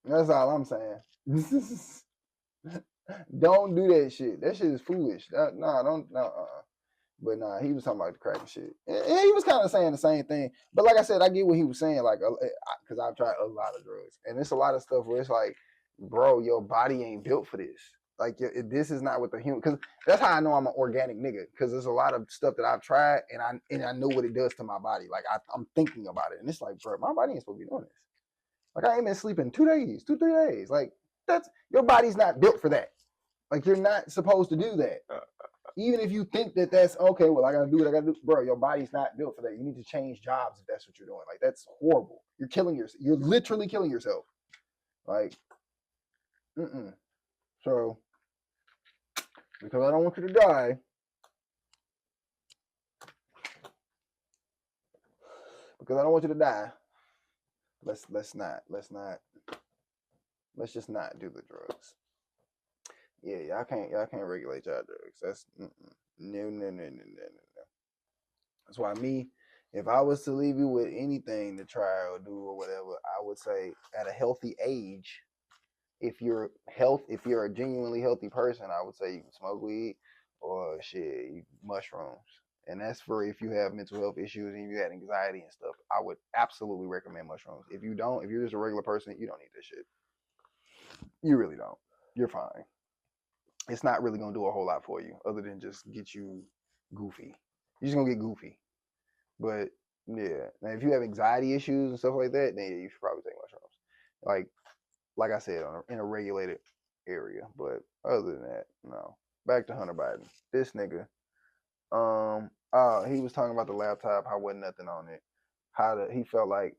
That's all I'm saying. Don't do that shit. That shit is foolish. But nah, he was talking about the crack and shit. And he was kind of saying the same thing. But like I said, I get what he was saying, like, because I've tried a lot of drugs. And it's a lot of stuff where it's like, bro, your body ain't built for this. Like, this is not what the human, because that's how I know I'm an organic nigga, because there's a lot of stuff that I've tried, and I know what it does to my body. Like, I'm thinking about it, and it's like, bro, my body ain't supposed to be doing this. Like, I ain't been sleeping 2 days, 3 days. Like, your body's not built for that. Like, you're not supposed to do that. Even if you think that that's okay, well, I gotta do what I gotta do, bro, your body's not built for that. You need to change jobs if that's what you're doing. Like, that's horrible. You're killing yourself. You're literally killing yourself. Like, So, because I don't want you to die, let's just not do the drugs. Yeah, y'all can't regulate y'all drugs. That's no. That's why if I was to leave you with anything to try or do or whatever, I would say at a healthy age, if you're a genuinely healthy person, I would say you can smoke weed or shit, mushrooms. And that's for if you have mental health issues and you had anxiety and stuff. I would absolutely recommend mushrooms. If you don't, if you're just a regular person, you don't need this shit. You really don't. You're fine. It's not really gonna do a whole lot for you other than just get you goofy. You're just gonna get goofy. But yeah, now if you have anxiety issues and stuff like that, then you should probably take mushrooms. Like I said, in a regulated area. But other than that, no. Back to Hunter Biden. This nigga. He was talking about the laptop, how wasn't nothing on it. He felt like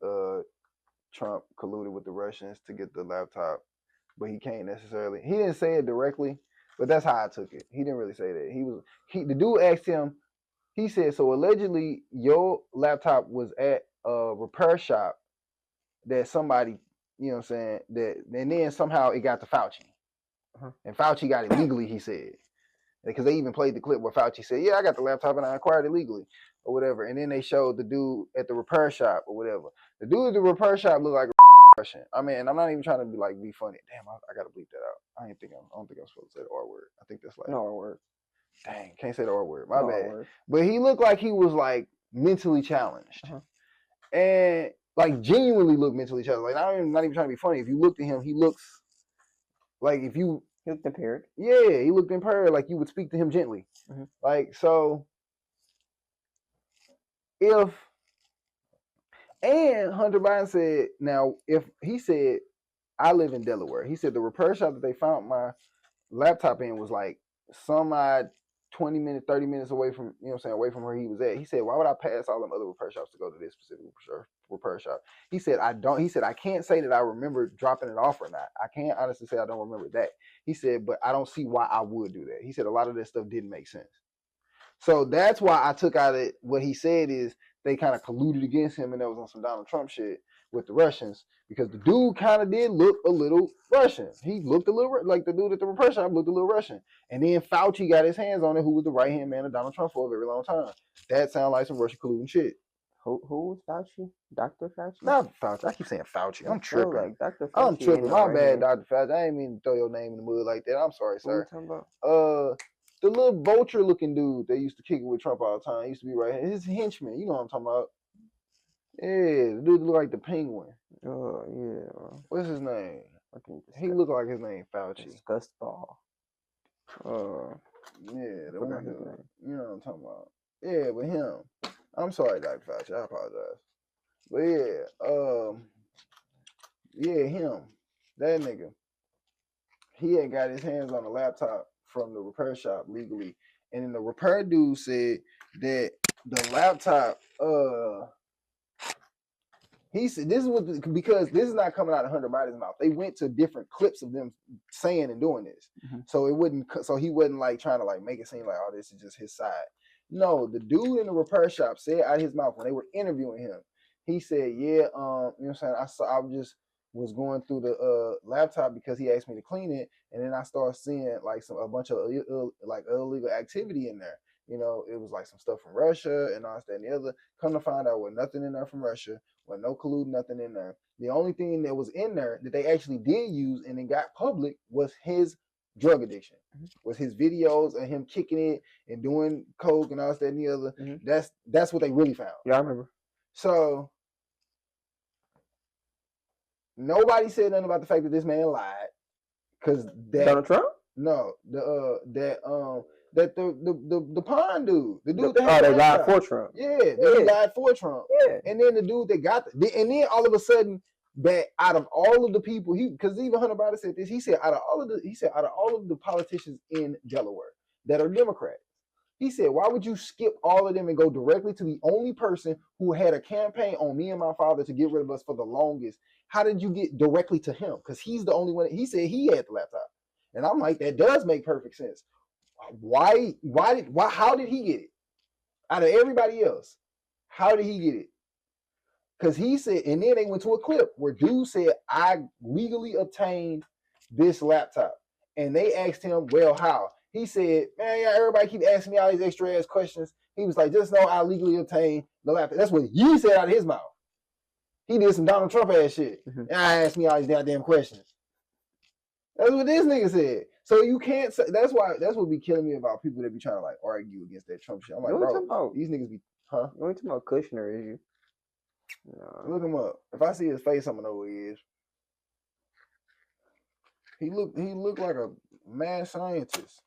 Trump colluded with the Russians to get the laptop, but he can't necessarily. He didn't say it directly, but that's how I took it. He didn't really say that. The dude asked him. He said, so allegedly your laptop was at a repair shop that somebody, you know what I'm saying, and then somehow it got to Fauci. And Fauci got it legally, he said. Because they even played the clip where Fauci said, yeah, I got the laptop and I acquired it legally or whatever. And then they showed the dude at the repair shop or whatever. The dude at the repair shop looked like a Russian. I mean, I'm not even trying to be funny. Damn, I got to bleep that out. I don't think I'm supposed to say the R word. I think that's like no R word. Dang, can't say the R word. My no bad. R-word. But he looked like he was like mentally challenged. And like genuinely looked mentally challenged. Like I'm not even trying to be funny. If you look at him, he looks like if you He looked impaired. Yeah, he looked impaired. Like you would speak to him gently. Like so. And Hunter Biden said, now if he said, I live in Delaware. He said the repair shop that they found my laptop in was like some odd 20 minutes, 30 minutes away from, you know what I'm saying, away from where he was at. He said, why would I pass all them other repair shops to go to this specific repair shop? He said, I can't say that I remember dropping it off or not. I can't honestly say I don't remember that. He said, but I don't see why I would do that. He said a lot of that stuff didn't make sense. So that's why I took out it. What he said is they kind of colluded against him and that was on some Donald Trump shit with the Russians because the dude kind of did look a little Russian. He looked a little like the dude at the repair shop looked a little Russian. And then Fauci got his hands on it, who was the right-hand man of Donald Trump for a very long time. That sounded like some Russian colluding shit. Who was Fauci? Dr. Fauci? Not Fauci. I keep saying Fauci. I'm tripping. Like Dr. Fauci. I'm tripping. My bad, Dr. Fauci. I ain't mean to throw your name in the mud like that. I'm sorry, sir. What are you talking about? The little vulture-looking dude that used to kick it with Trump all the time. He used to be right here. His henchman. You know what I'm talking about. Yeah, the dude look like the penguin. Oh, yeah. What's his name? He looked like his name, Fauci. Disgust ball. Yeah, the one who, you know what I'm talking about. Yeah, but him. I'm sorry, Dr. Fauci. I apologize. But yeah, him. That nigga. He had got his hands on a laptop from the repair shop legally. And then the repair dude said that the laptop, he said this is what because this is not coming out of Hunter Biden's mouth. They went to different clips of them saying and doing this, so he wasn't like trying to like make it seem like oh this is just his side. No, the dude in the repair shop said out of his mouth when they were interviewing him, he said, yeah, you know what I'm saying, I just was going through the laptop because he asked me to clean it, and then I started seeing like a bunch of illegal activity in there. You know, it was like some stuff from Russia and all that and the other. Come to find out, with nothing in there from Russia, with no collude, nothing in there. The only thing that was in there that they actually did use and then got public was his drug addiction, was his videos and him kicking it and doing coke and all that and the other. That's what they really found. Yeah, I remember. So nobody said nothing about the fact that this man lied, because Donald Trump? No, the pond dude, the dude that they lied for Trump. Yeah, they lied for Trump. Yeah, and then the dude that got and then all of a sudden that out of all of the people, because even Hunter Biden said this, he said out of all of the politicians in Delaware that are Democrats, he said, why would you skip all of them and go directly to the only person who had a campaign on me and my father to get rid of us for the longest? How did you get directly to him? Because he's the only one. He said he had the laptop, and I'm like, that does make perfect sense. Why? How did he get it? Out of everybody else, how did he get it? Because he said, and then they went to a clip where dude said, I legally obtained this laptop. And they asked him, well, how? He said, man, yeah, everybody keep asking me all these extra ass questions. He was like, just know I legally obtained the laptop. That's what he said out of his mouth. He did some Donald Trump ass shit. And I asked me all these goddamn questions. That's what this nigga said. So you can't say that's what be killing me about people that be trying to like argue against that Trump shit. I'm like, You ain't bro, talking about these niggas be huh? you ain't talking about Kushner, is you? No. Look him up. If I see his face, I'm gonna know who he is. He looked like a mad scientist.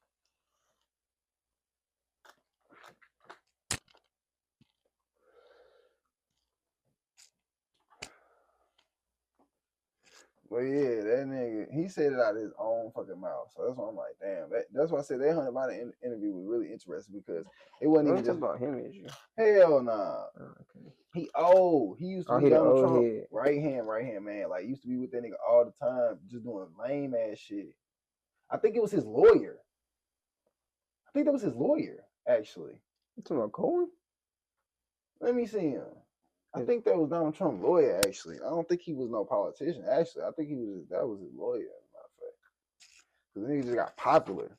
But yeah, that nigga, he said it out of his own fucking mouth. So that's why I'm like, damn. That's why I said that Hunter Biden interview was really interesting because it wasn't You even ain't just talking about him, is you? hell nah. Oh, okay. He old. He used to Oh, be he the Donald old Trump head. right hand man. Like used to be with that nigga all the time, just doing lame ass shit. I think it was his lawyer. I think that was his lawyer, actually. You talking about Cohen? Let me see him. I think that was Donald Trump's lawyer, actually. I don't think he was no politician. Actually, I think that was his lawyer, as a matter of fact. Because then he just got popular.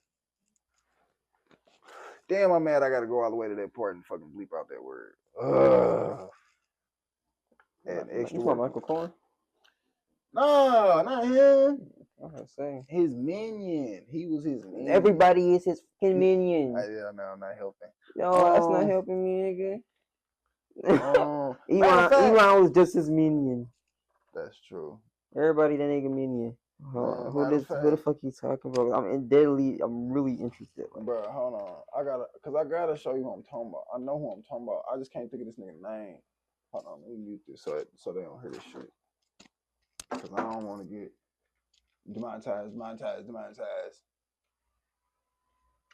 Damn, I'm mad I gotta go all the way to that part and fucking bleep out that word. Ugh. And extra You work. talking Michael Cohen? No, not him. I'm gonna say His minion. He was his minion. everybody is his fucking minion. Yeah, no, I'm not helping. No, that's not helping me, nigga. Elon was just his minion. That's true. Everybody that nigga minion. Who the fuck you talking about? I'm really interested. Like. Bro, hold on. I gotta show you who I'm talking about. I know who I'm talking about. I just can't think of this nigga's name. Hold on, let me mute this so they don't hear this shit. Cause I don't want to get demonetized.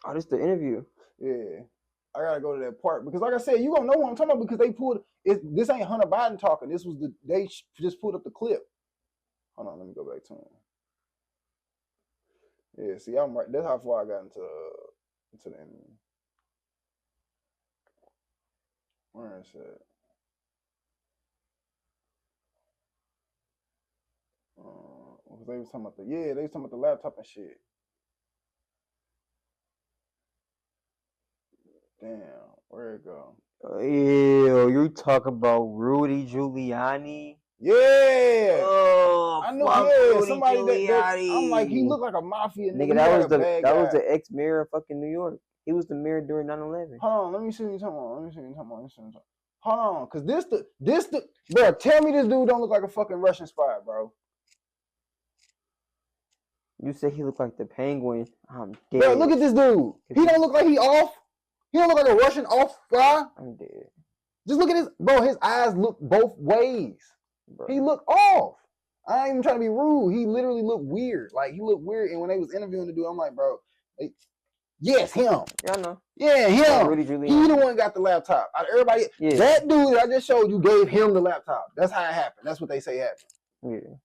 Oh, this the interview. Yeah. I gotta go to that part because, like I said, you gonna know what I'm talking about because they pulled it. This ain't Hunter Biden talking. This was they just pulled up the clip. Hold on, let me go back to him. Yeah, see, I'm right. That's how far I got into the interview. Where is it? They was talking about they was talking about the laptop and shit. Damn, where it go? Ew, you talk about Rudy Giuliani? Yeah. Oh, I know. Yeah, Rudy somebody Giuliani. I'm like, he looked like a mafia nigga. That was the ex-mayor of fucking New York. He was the mayor during 9/11. Hold on, let me see what you're talking about. Hold on, cause this the bro. Tell me this dude don't look like a fucking Russian spy, bro. You said he looked like the Penguin. I'm dead. Bro, look at this dude. He don't look like he off. He don't look like a Russian off spy. I'm dead. Just look at his bro. His eyes look both ways. Bro. He look off. I ain't even trying to be rude. He literally looked weird. Like he looked weird. And when they was interviewing the dude, I'm like, bro, yes, him. Yeah, I know. Yeah, him. Rudy Giuliani. He the one got the laptop. Out of everybody, that dude that I just showed you gave him the laptop. That's how it happened. That's what they say happened. Yeah.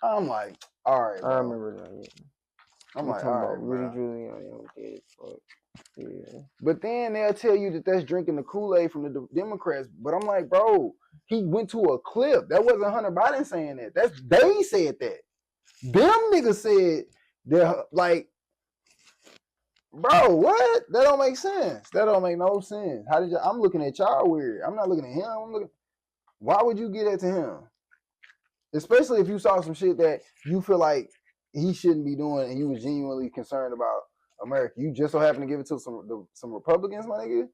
I'm like, all right, bro. I remember that. Yeah. I'm like, all right, Rudy Giuliani. I'm dead. Fuck. Yeah. But then they'll tell you that that's drinking the Kool-Aid from the Democrats. But I'm like, bro, he went to a clip. That wasn't Hunter Biden saying that. They said that. Them niggas said they're like, bro, what? That don't make sense. That don't make no sense. I'm looking at y'all weird. I'm not looking at him. Why would you get that to him? Especially if you saw some shit that you feel like he shouldn't be doing and you was genuinely concerned about America. You just so happen to give it to some Republicans, my nigga.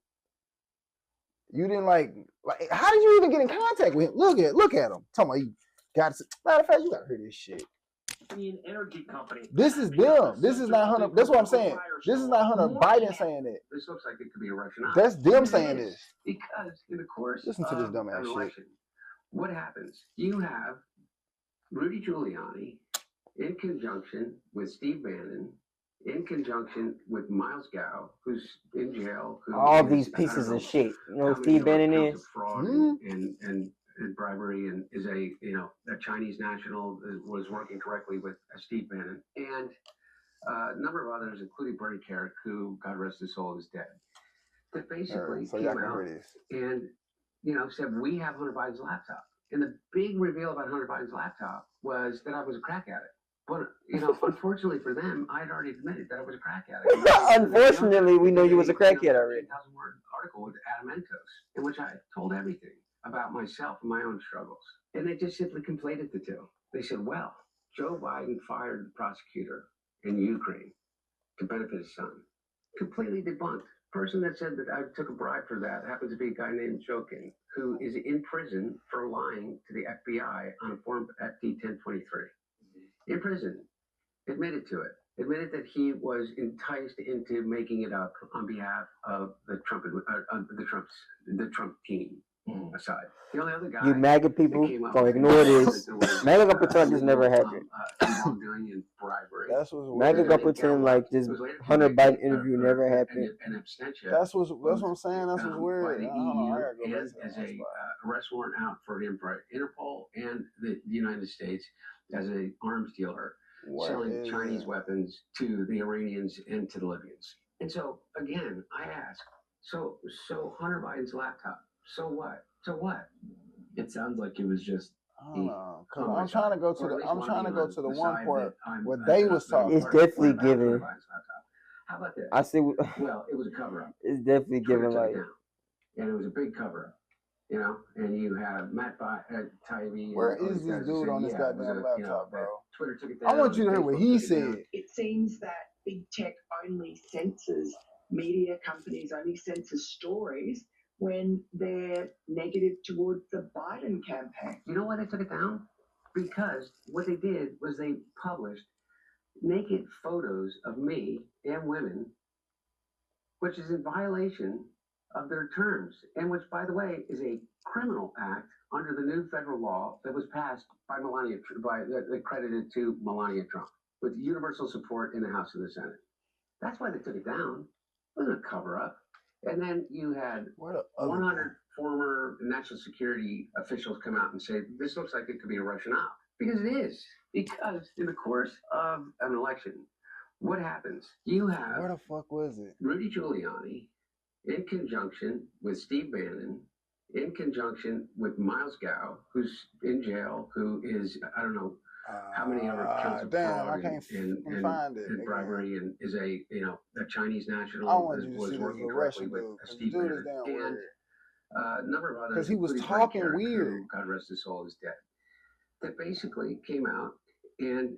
You didn't like how did you even get in contact with him? Look at him. Talking about you got to, matter of fact, you gotta hear this shit. Energy company. This is them. This is not Hunter. That's what I'm saying. This is not Hunter Biden saying that. This looks like it could be a Russian. That's them saying this. Because in the course listen to this dumbass election, shit. What happens? You have Rudy Giuliani in conjunction with Steve Bannon, in conjunction with Miles Gow, who's in jail. All these pieces of shit. You know, Steve Bannon is fraud and bribery, and is a Chinese national, was working directly with Steve Bannon, and a number of others, including Bernie Carrick, who, God rest his soul, is dead. That basically came out and said, we have Hunter Biden's laptop. And the big reveal about Hunter Biden's laptop was that I was a crack addict. But unfortunately for them, I had already admitted that I was a crack addict. Unfortunately, we know you was a crackhead already. 1,000-word article with Adam Mentos, in which I told everything about myself and my own struggles. And they just simply conflated the two. They said, well, Joe Biden fired the prosecutor in Ukraine to benefit his son. Completely debunked. Person that said that I took a bribe for that happens to be a guy named Jokin, who is in prison for lying to the FBI on a form FD 1023. In prison, admitted to it. Admitted that he was enticed into making it up on behalf of the Trump team. Aside, the only other guy You MAGA people that came up gonna with ignore it was this. there was, MAGA gonna pretend this never illegal, happened. wrongdoing and bribery. That's what's MAGA weird. gonna pretend like this Hunter Biden interview never happened. An abstention. That's what I'm saying. That's what's weird. By the Hold on, I EU gotta go back and to that as one a spot. arrest warrant out for him by Interpol and the United States as an arms dealer What selling is Chinese it? weapons to the Iranians and to the Libyans. And so again, I ask, so Hunter Biden's laptop, so what? So what? It sounds like it was just I don't know, cause I'm trying to go to the one part where they they was talking. It's definitely given. How about this? I see. Well, it was a cover up. It's definitely Twitter given took it like down. And it was a big cover up, you know. And you have Matt Taibbi. Where is this dude on this goddamn laptop, bro? Twitter took it down. I want you to hear what he said. It seems that big tech only censors, media companies only censor stories when they're negative towards the Biden campaign. You know why they took it down? Because what they did was they published naked photos of me and women, which is in violation of their terms, and which, by the way, is a criminal act under the new federal law that was passed by accredited to Melania Trump, with universal support in the House and the Senate. That's why they took it down. It wasn't a cover-up. And then you had 100 former national security officials come out and say, this looks like it could be a Russian op. Because it is. Because in the course of an election, what happens? You have Where the fuck was it? Rudy Giuliani in conjunction with Steve Bannon, in conjunction with Miles Gow, who's in jail, who is, I don't know, how many other counts of fraud and bribery, and is a Chinese national, was working directly with Steve Bannon, and a number of others. Because he was including talking Frank Carrick, weird. who, God rest his soul, is dead. That basically came out and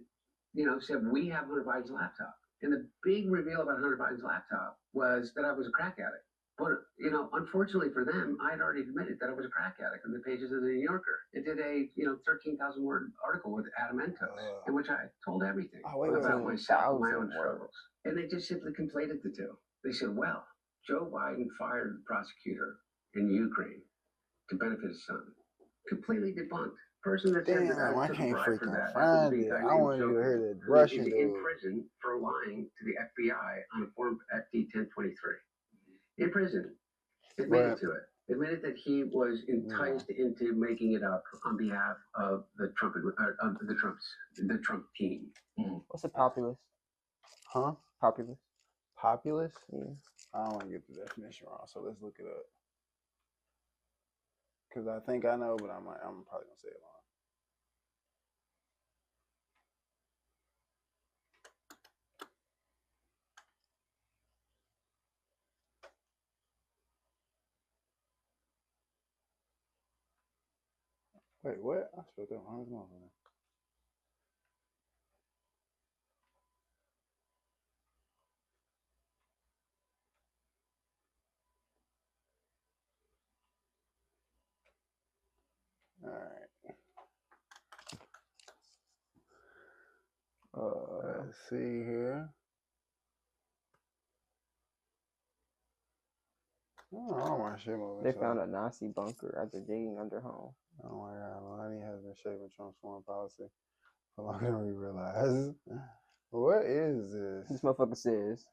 said, we have Hunter Biden's laptop. And the big reveal about Hunter Biden's laptop was that I was a crack addict. But, unfortunately for them, I had already admitted that I was a crack addict in the pages of the New Yorker. It did a, 13,000 word article with Adam Entos, in which I told everything about myself, my own struggles. And they just simply conflated the two. They said, well, Joe Biden fired the prosecutor in Ukraine to benefit his son. Completely debunked. Person that said that I took a can't bribe for freaking that find happens to be it. a guy I named want you to Joe hear the who Russian is in dude. prison for lying to the FBI on a form FD 1023. In prison, admitted to it. Admitted that he was enticed into making it up on behalf of the Trump team. What's a populist? Huh? Populist. Populist? Yeah. I don't want to get the definition wrong, so let's look it up. Because I think I know, but I'm probably gonna say it wrong. Wait, what? I spelled that wrong. All right. Let's see here. Oh, my shit moving. They found a Nazi bunker after digging under home. Oh my God, Melania has been shaping Trump's foreign policy for longer than we realize. What is this? This motherfucker says,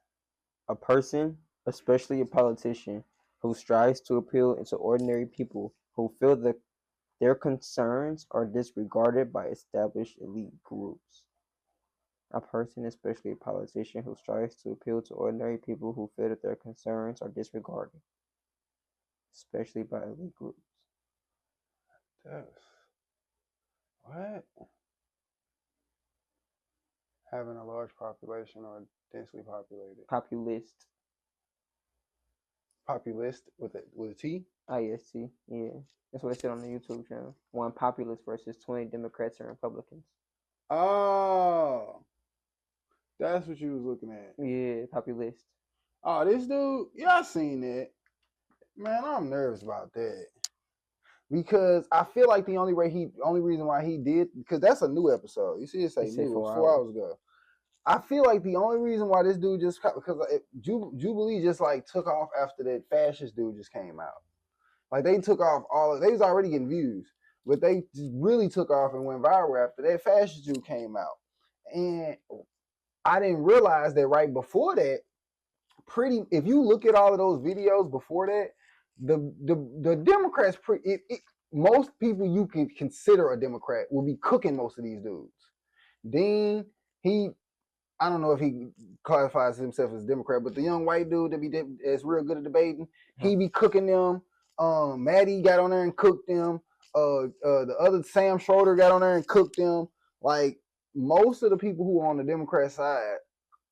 a person, especially a politician, who strives to appeal to ordinary people who feel that their concerns are disregarded by established elite groups. A person, especially a politician, who strives to appeal to ordinary people who feel that their concerns are disregarded, especially by elite groups. What? Having a large population or densely populated. Populist. Populist with a T? IST, yeah. That's what it said on the YouTube channel. One populist versus 20 Democrats and Republicans. Oh. That's what you was looking at. Yeah, populist. Oh, this dude, yeah, I seen that. Man, I'm nervous about that because I feel like the only reason why he did, because that's a new episode. You see, it say It said new. It was 4 4 hours. hours ago. I feel like the only reason why this dude just because Jubilee just like took off after that fascist dude just came out. Like they took off they was already getting views, but they just really took off and went viral after that fascist dude came out. And I didn't realize that right before that, if you look at all of those videos before that, the Democrats most people you can consider a Democrat will be cooking most of these dudes. Dean, I don't know if he classifies himself as a Democrat, but the young white dude that's real good at debating, he be cooking them. Maddie got on there and cooked them. The other Sam Schroeder got on there and cooked them. Like most of the people who are on the Democrat side,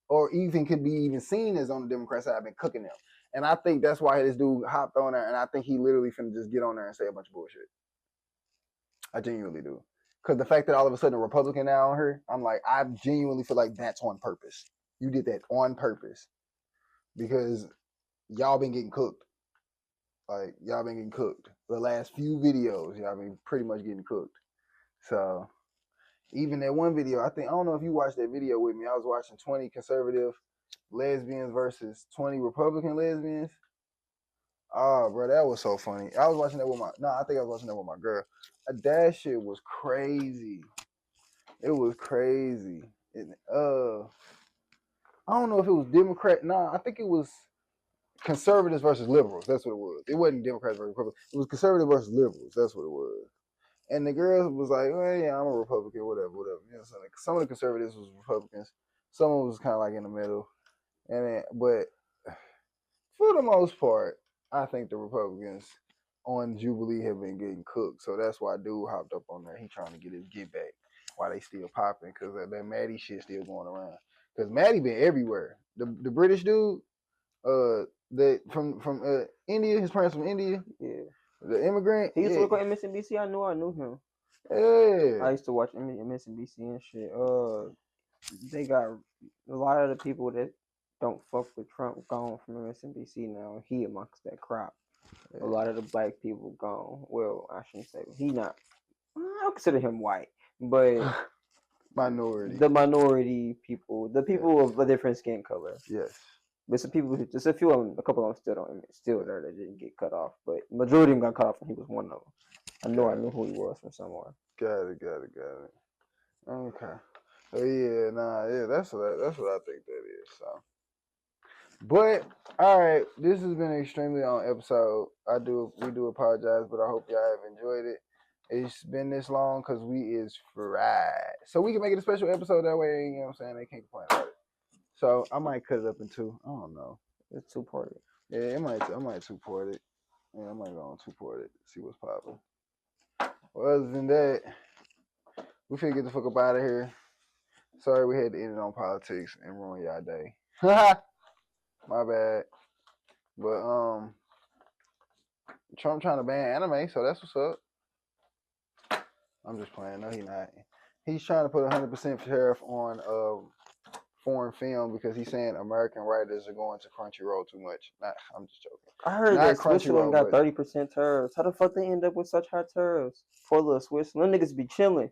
or even could be even seen as on the Democrat side, have been cooking them. And I think that's why this dude hopped on there, and I think he literally finna just get on there and say a bunch of bullshit. I genuinely do. Because the fact that all of a sudden a Republican now on her, I'm like, I genuinely feel like that's on purpose. You did that on purpose. Because y'all been getting cooked. Like, y'all been getting cooked. The last few videos, y'all been pretty much getting cooked. So, even that one video, I don't know if you watched that video with me. I was watching 20 conservative lesbians versus 20 Republican lesbians. Oh, bro, that was so funny. I was watching that with I think I was watching that with my girl. That shit was crazy. It was crazy. I don't know if it was Democrat. I think it was conservatives versus liberals. That's what it was. It wasn't Democrats versus Republicans. It was conservative versus liberals. That's what it was. And the girl was like, well, yeah, I'm a Republican, whatever. You know, so like, some of the conservatives was Republicans. Some of them was kind of like in the middle. But for the most part, I think the Republicans on Jubilee have been getting cooked. So that's why dude hopped up on there. He trying to get his get back while they still popping, because that Maddie shit still going around. Because Maddie been everywhere. The British dude, that from India, his parents from India. Yeah. The immigrant. He used to work on MSNBC. I knew him. Yeah. I used to watch MSNBC and shit. They got a lot of the people that don't fuck with Trump gone from MSNBC now. He amongst that crop. A lot of the black people gone. Well, I shouldn't say he not. I don't consider him white, but minority. The minority people, the people of a different skin color. Yes. But some people, just a few of them, a couple of them still there that didn't get cut off. But majority of them got cut off, and he was one of them. I knew who he was from somewhere. Got it. Okay. Oh yeah, that's what I think that is. So, but all right, this has been an extremely long episode. We do apologize, but I hope y'all have enjoyed it. It's been this long because we is fried, so we can make it a special episode that way. You know what I'm saying? They can't complain about it. So I might cut it up in two. I don't know. It's 2-parted. Yeah, I might 2-part it. Yeah, I might go on 2-part it. See what's popping. Well, other than that, we finna get the fuck up out of here. Sorry we had to end it on politics and ruin y'all day. My bad. But Trump trying to ban anime, so that's what's up. I'm just playing. No, he not. He's trying to put 100% tariff on foreign film because he's saying American writers are going to Crunchyroll too much. I'm just joking. I heard Not that Switzerland got Crunchyroll, 30% tariffs. How the fuck they end up with such high tariffs? Poor little Switzerland. Them niggas be chilling.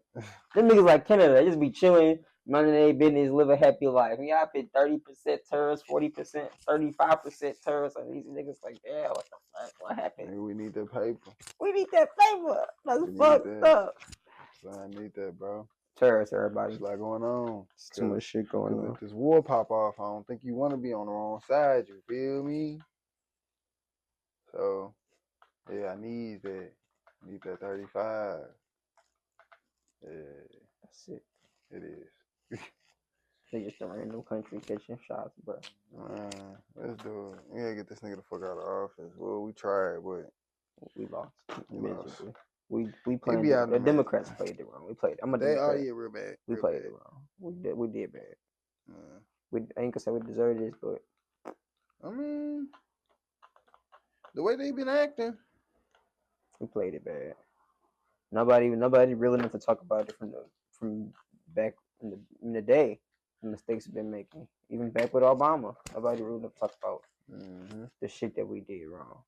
Them niggas like Canada. They just be chilling, minding their business, live a happy life. Y'all pay 30% tariffs, 40%, 35% tariffs on these niggas. Like, yeah, what the fuck? What happened? Maybe we need that paper. We need that paper. That's fucked up. So I need that, bro. Tariffs, everybody. There's a lot going on. It's too much shit going on. If this war pop off, I don't think you want to be on the wrong side. You feel me? So, yeah, I need that. I need that 35. Yeah. That's it. It is. They just a random country catching shots, bro. Let's do it. We gotta get this nigga the fuck out of office. Well, we tried, but we lost. Miserably. We played it. The Democrats played it wrong. We played it. I'm a Democrat. Oh yeah, real bad. We played it wrong. We did bad. I ain't gonna say we deserved this, but I mean, the way they been acting, we played it bad. Nobody really enough to talk about it from back in the day, from the mistakes we've been making. Even back with Obama, nobody really talked about Mm-hmm. the shit that we did wrong.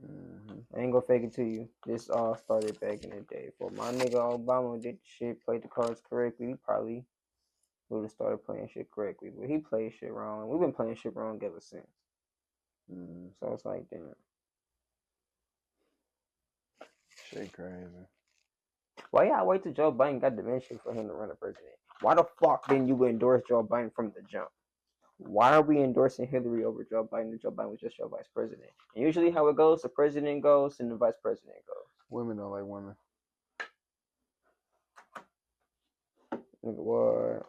Mm-hmm. I ain't gonna fake it to you. This all started back in the day. For my nigga Obama did the shit, played the cards correctly, we probably would have started playing shit correctly. But he played shit wrong. We've been playing shit wrong ever since. Mm-hmm. So it's like, damn. Shit crazy. Why y'all wait till Joe Biden got dementia for him to run a president? Why the fuck didn't you endorse Joe Biden from the jump? Why are we endorsing Hillary over Joe Biden and Joe Biden was just your vice president? And usually how it goes, the president goes and the vice president goes. Women don't like women. Nigga, what?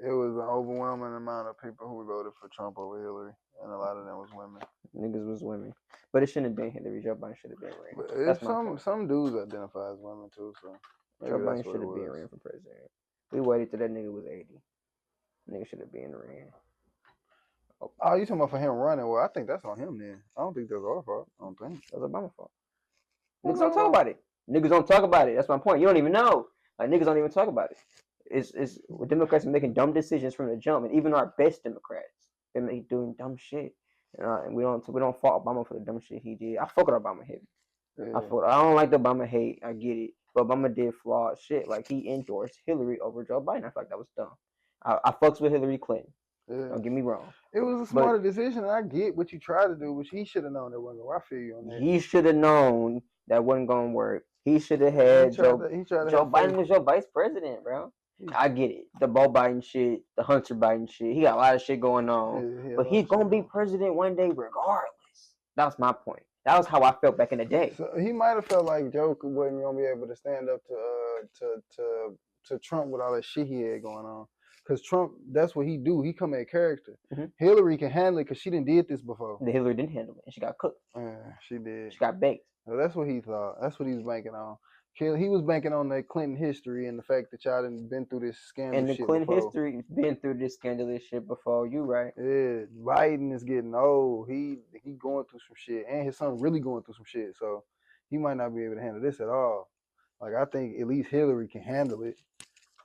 It was an overwhelming amount of people who voted for Trump over Hillary, and a lot of them was women. Niggas was women. But it shouldn't have been Hillary. Joe Biden should have been ran. But That's if my point. some dudes identify as women too, so maybe Joe that's Biden what should it have been was. ran for president. We waited till that nigga was 80. Nigga should have been ran. Oh, you talking about for him running? Well, I think that's on him then. I don't think that's our fault. I don't think. That was Obama's fault. Well, Niggas don't talk no. about it. Niggas don't talk about it. That's my point. You don't even know. Like niggas don't even talk about it. It's Democrats are making dumb decisions from the jump, and even our best Democrats, they make doing dumb shit. And we don't fault Obama for the dumb shit he did. I fuck with Obama heavy. Yeah. I don't like the Obama hate. I get it, but Obama did flawed shit. Like he endorsed Hillary over Joe Biden. I feel like that was dumb. I fucks with Hillary Clinton. Yeah. Don't get me wrong. It was a smarter decision. I get what you tried to do, but he should have known that wasn't going. I feel you on that. He should have known that wasn't gonna work. He should have He had tried to Joe have Biden faith. was your vice president, bro. I get it. The Bo Biden shit, the Hunter Biden shit. He got a lot of shit going on. Yeah, But he's gonna be president one day regardless. That was my point. That was how I felt back in the day. So he might have felt like Joe wasn't gonna be able to stand up to Trump with all that shit he had going on. Cause Trump, that's what he do. He come at character. Mm-hmm. Hillary can handle it because she didn't did this before. The Hillary didn't handle it, and she got cooked. She did. She got baked. So that's what he thought. That's what he was banking on. He was banking on that Clinton history and the fact that y'all done been through this scandal. And the shit Clinton before. history been through this scandalous shit before. You right? Yeah, Biden is getting old. He going through some shit, and his son really going through some shit. So he might not be able to handle this at all. Like I think at least Hillary can handle it.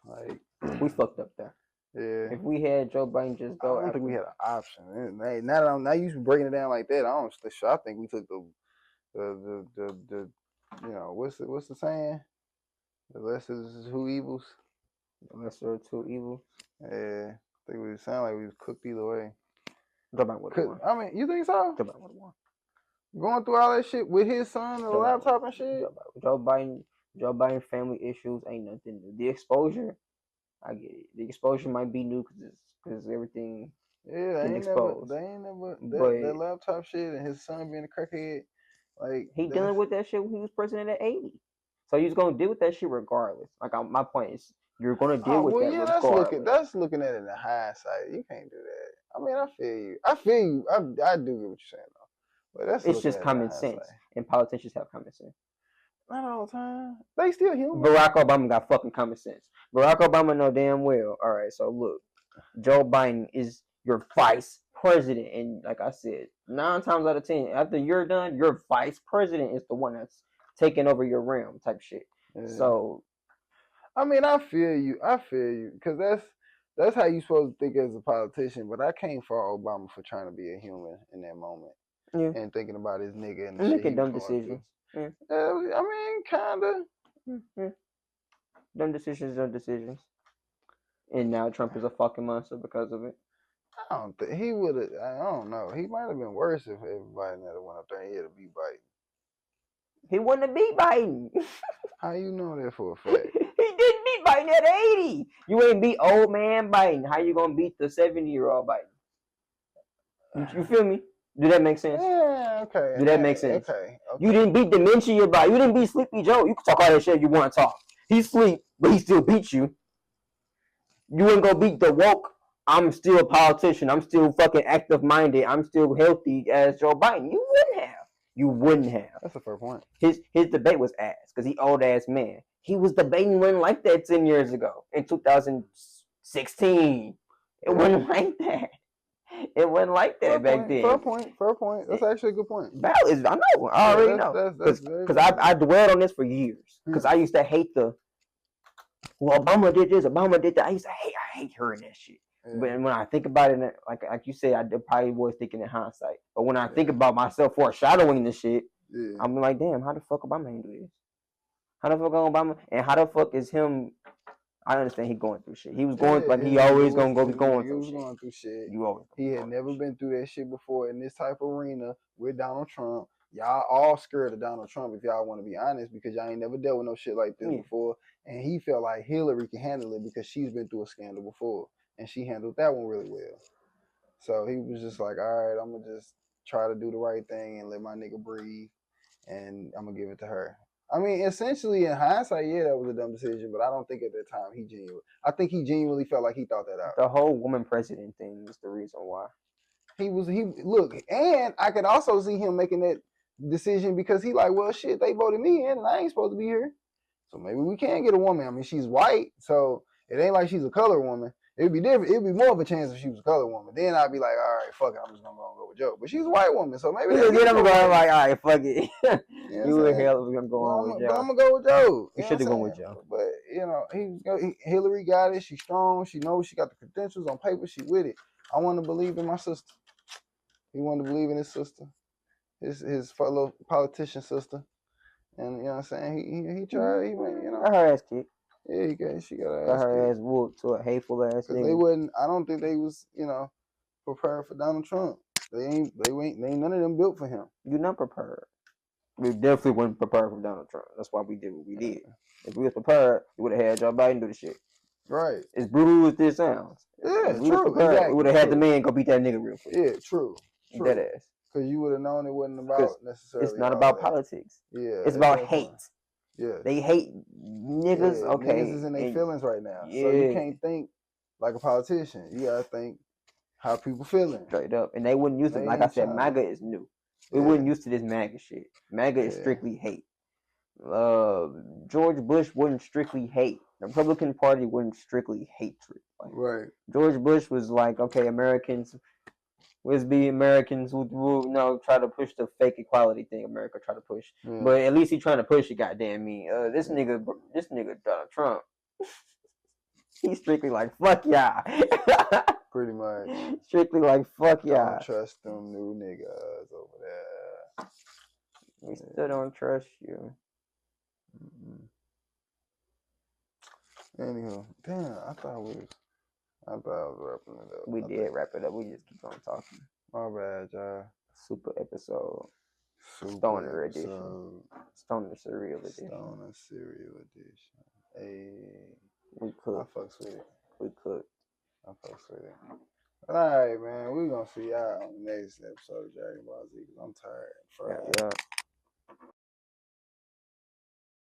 Like we fucked up there. Yeah. If we had Joe Biden just go, I don't think we had an option. Now you breaking it down like that. I think we took the you know what's the saying? The lesser is who evils. The lesser of two evils. Yeah, I think we sound like we was cooked either way. Joe Biden would have won. I mean, you think so? Joe Biden would have won. Going through all that shit with his son and the laptop and shit. Joe Biden family issues ain't nothing new. The exposure, I get it. The exposure might be new because everything. Yeah, they ain't never that laptop shit and his son being a crackhead. Like he dealing with that shit when he was president at 80. So he's gonna deal with that shit regardless. Like my point is, you're gonna deal with that regardless. That's looking at it in the hindsight. You can't do that. I mean, I feel you. I do get what you're saying though. But it's just common sense, and politicians have common sense. Not all the time. They still human. Barack Obama got fucking common sense. Barack Obama know damn well. All right, so look, Joe Biden is your vice president, and like I said, 9 times out of 10, after you're done, your vice president is the one that's taking over your realm, type shit. Yeah. So, I mean, I feel you, because that's how you supposed to think as a politician. But I can't fault Obama for trying to be a human in that moment, and thinking about his nigga and making dumb decisions. Yeah. I mean, kinda. Mm-hmm. Dumb decisions. And now Trump is a fucking monster because of it. I don't think he would have. I don't know. He might have been worse if everybody never went up there and he had to beat Biden. He wouldn't have beat Biden. How you know that for a fact? He didn't beat Biden at 80. You ain't beat old man Biden. How you gonna beat the 70-year-old Biden? You feel me? Do that make sense? Yeah, okay. Do that make sense? Okay. You didn't beat dementia Biden. You didn't beat Sleepy Joe. You can talk all that shit you want to talk. He sleep, but he still beat you. You ain't gonna beat the woke. I'm still a politician. I'm still fucking active-minded. I'm still healthy as Joe Biden. You wouldn't have. That's a fair point. His debate was ass because he old ass man. He was debating one like that 10 years ago in 2016. It wasn't like that. It wasn't like that back then. Fair point. That's actually a good point. I know. I already know. Because I dwelled on this for years. Because I used to hate Obama did this, Obama did that. I hate hearing that shit. But when I think about it, like you said, I probably was thinking in hindsight. But when I think about myself foreshadowing this shit, I'm like, damn, how the fuck Obama ain't do this? How the fuck Obama? And how the fuck is him? I understand he going through shit. He was going like he always gonna go going through shit. You always. He had never been through that shit before in this type of arena with Donald Trump. Y'all all scared of Donald Trump if y'all want to be honest, because y'all ain't never dealt with no shit like this before. And he felt like Hillary can handle it because she's been through a scandal before, and she handled that one really well. So he was just like, all right, I'm gonna just try to do the right thing and let my nigga breathe, and I'm gonna give it to her. I mean, essentially, in hindsight, yeah, that was a dumb decision, but I don't think at that time I think he genuinely felt like he thought that out. The whole woman president thing is the reason why. Look, and I could also see him making that decision because he like, well, shit, they voted me in, and I ain't supposed to be here, so maybe we can get a woman. I mean, she's white, so it ain't like she's a colored woman. It'd be different. It'd be more of a chance if she was a colored woman. Then I'd be like, all right, fuck it, I'm just gonna go with Joe. But she's a white woman, so maybe then I'm going like, all right, fuck it. You and Hillary was gonna go on with Joe. But I'm gonna go with Joe. You should have gone with Joe. But Hillary got it. She's strong. She knows she got the credentials on paper. She with it. I want to believe in my sister. He wanted to believe in his sister, his fellow politician sister, and you know what I'm saying. He tried. He went. Got her ass kicked. Yeah, she got her ass whooped to a hateful ass nigga. They wasn't. I don't think they was prepared for Donald Trump. They ain't none of them built for him. You're not prepared. We definitely weren't prepared for Donald Trump. That's why we did what we did. If we was prepared, we would have had Joe Biden do the shit. Right. As brutal as this sounds. Yeah, if we true. Prepared, exactly. We would have had the man go beat that nigga real quick. Yeah, true. That ass. Because you would have known it wasn't about necessarily. It's not about politics. Yeah. It's about hate. Yeah. They hate niggas. Yeah, okay. Niggas is in their feelings right now. Yeah. So you can't think like a politician. You gotta think how people feeling. Straight up. And they wouldn't use it. Like I said, MAGA is new. We weren't used to this MAGA shit. MAGA is strictly hate. George Bush wasn't strictly hate. The Republican Party wasn't strictly hatred. Like, right. George Bush was like, okay, Americans, let's be Americans who try to push the fake equality thing America try to push. Yeah. But at least he trying to push it, goddamn me. This nigga Donald Trump, he's strictly like, fuck y'all. Pretty much. Strictly like, fuck y'all. Don't trust them new niggas over there. We still don't trust you. Anywho, damn, I thought I was wrapping it up. We did wrap it up. We just keep on talking. My bad, y'all. Super episode. Stoner edition. Stoner Cereal edition. Stoner Cereal edition. Hey. We cook. I fucks with it. We cook. I fucks with it. Alright, man. We're gonna see y'all on the next episode of Dragon Ball Z because I'm tired. Yeah.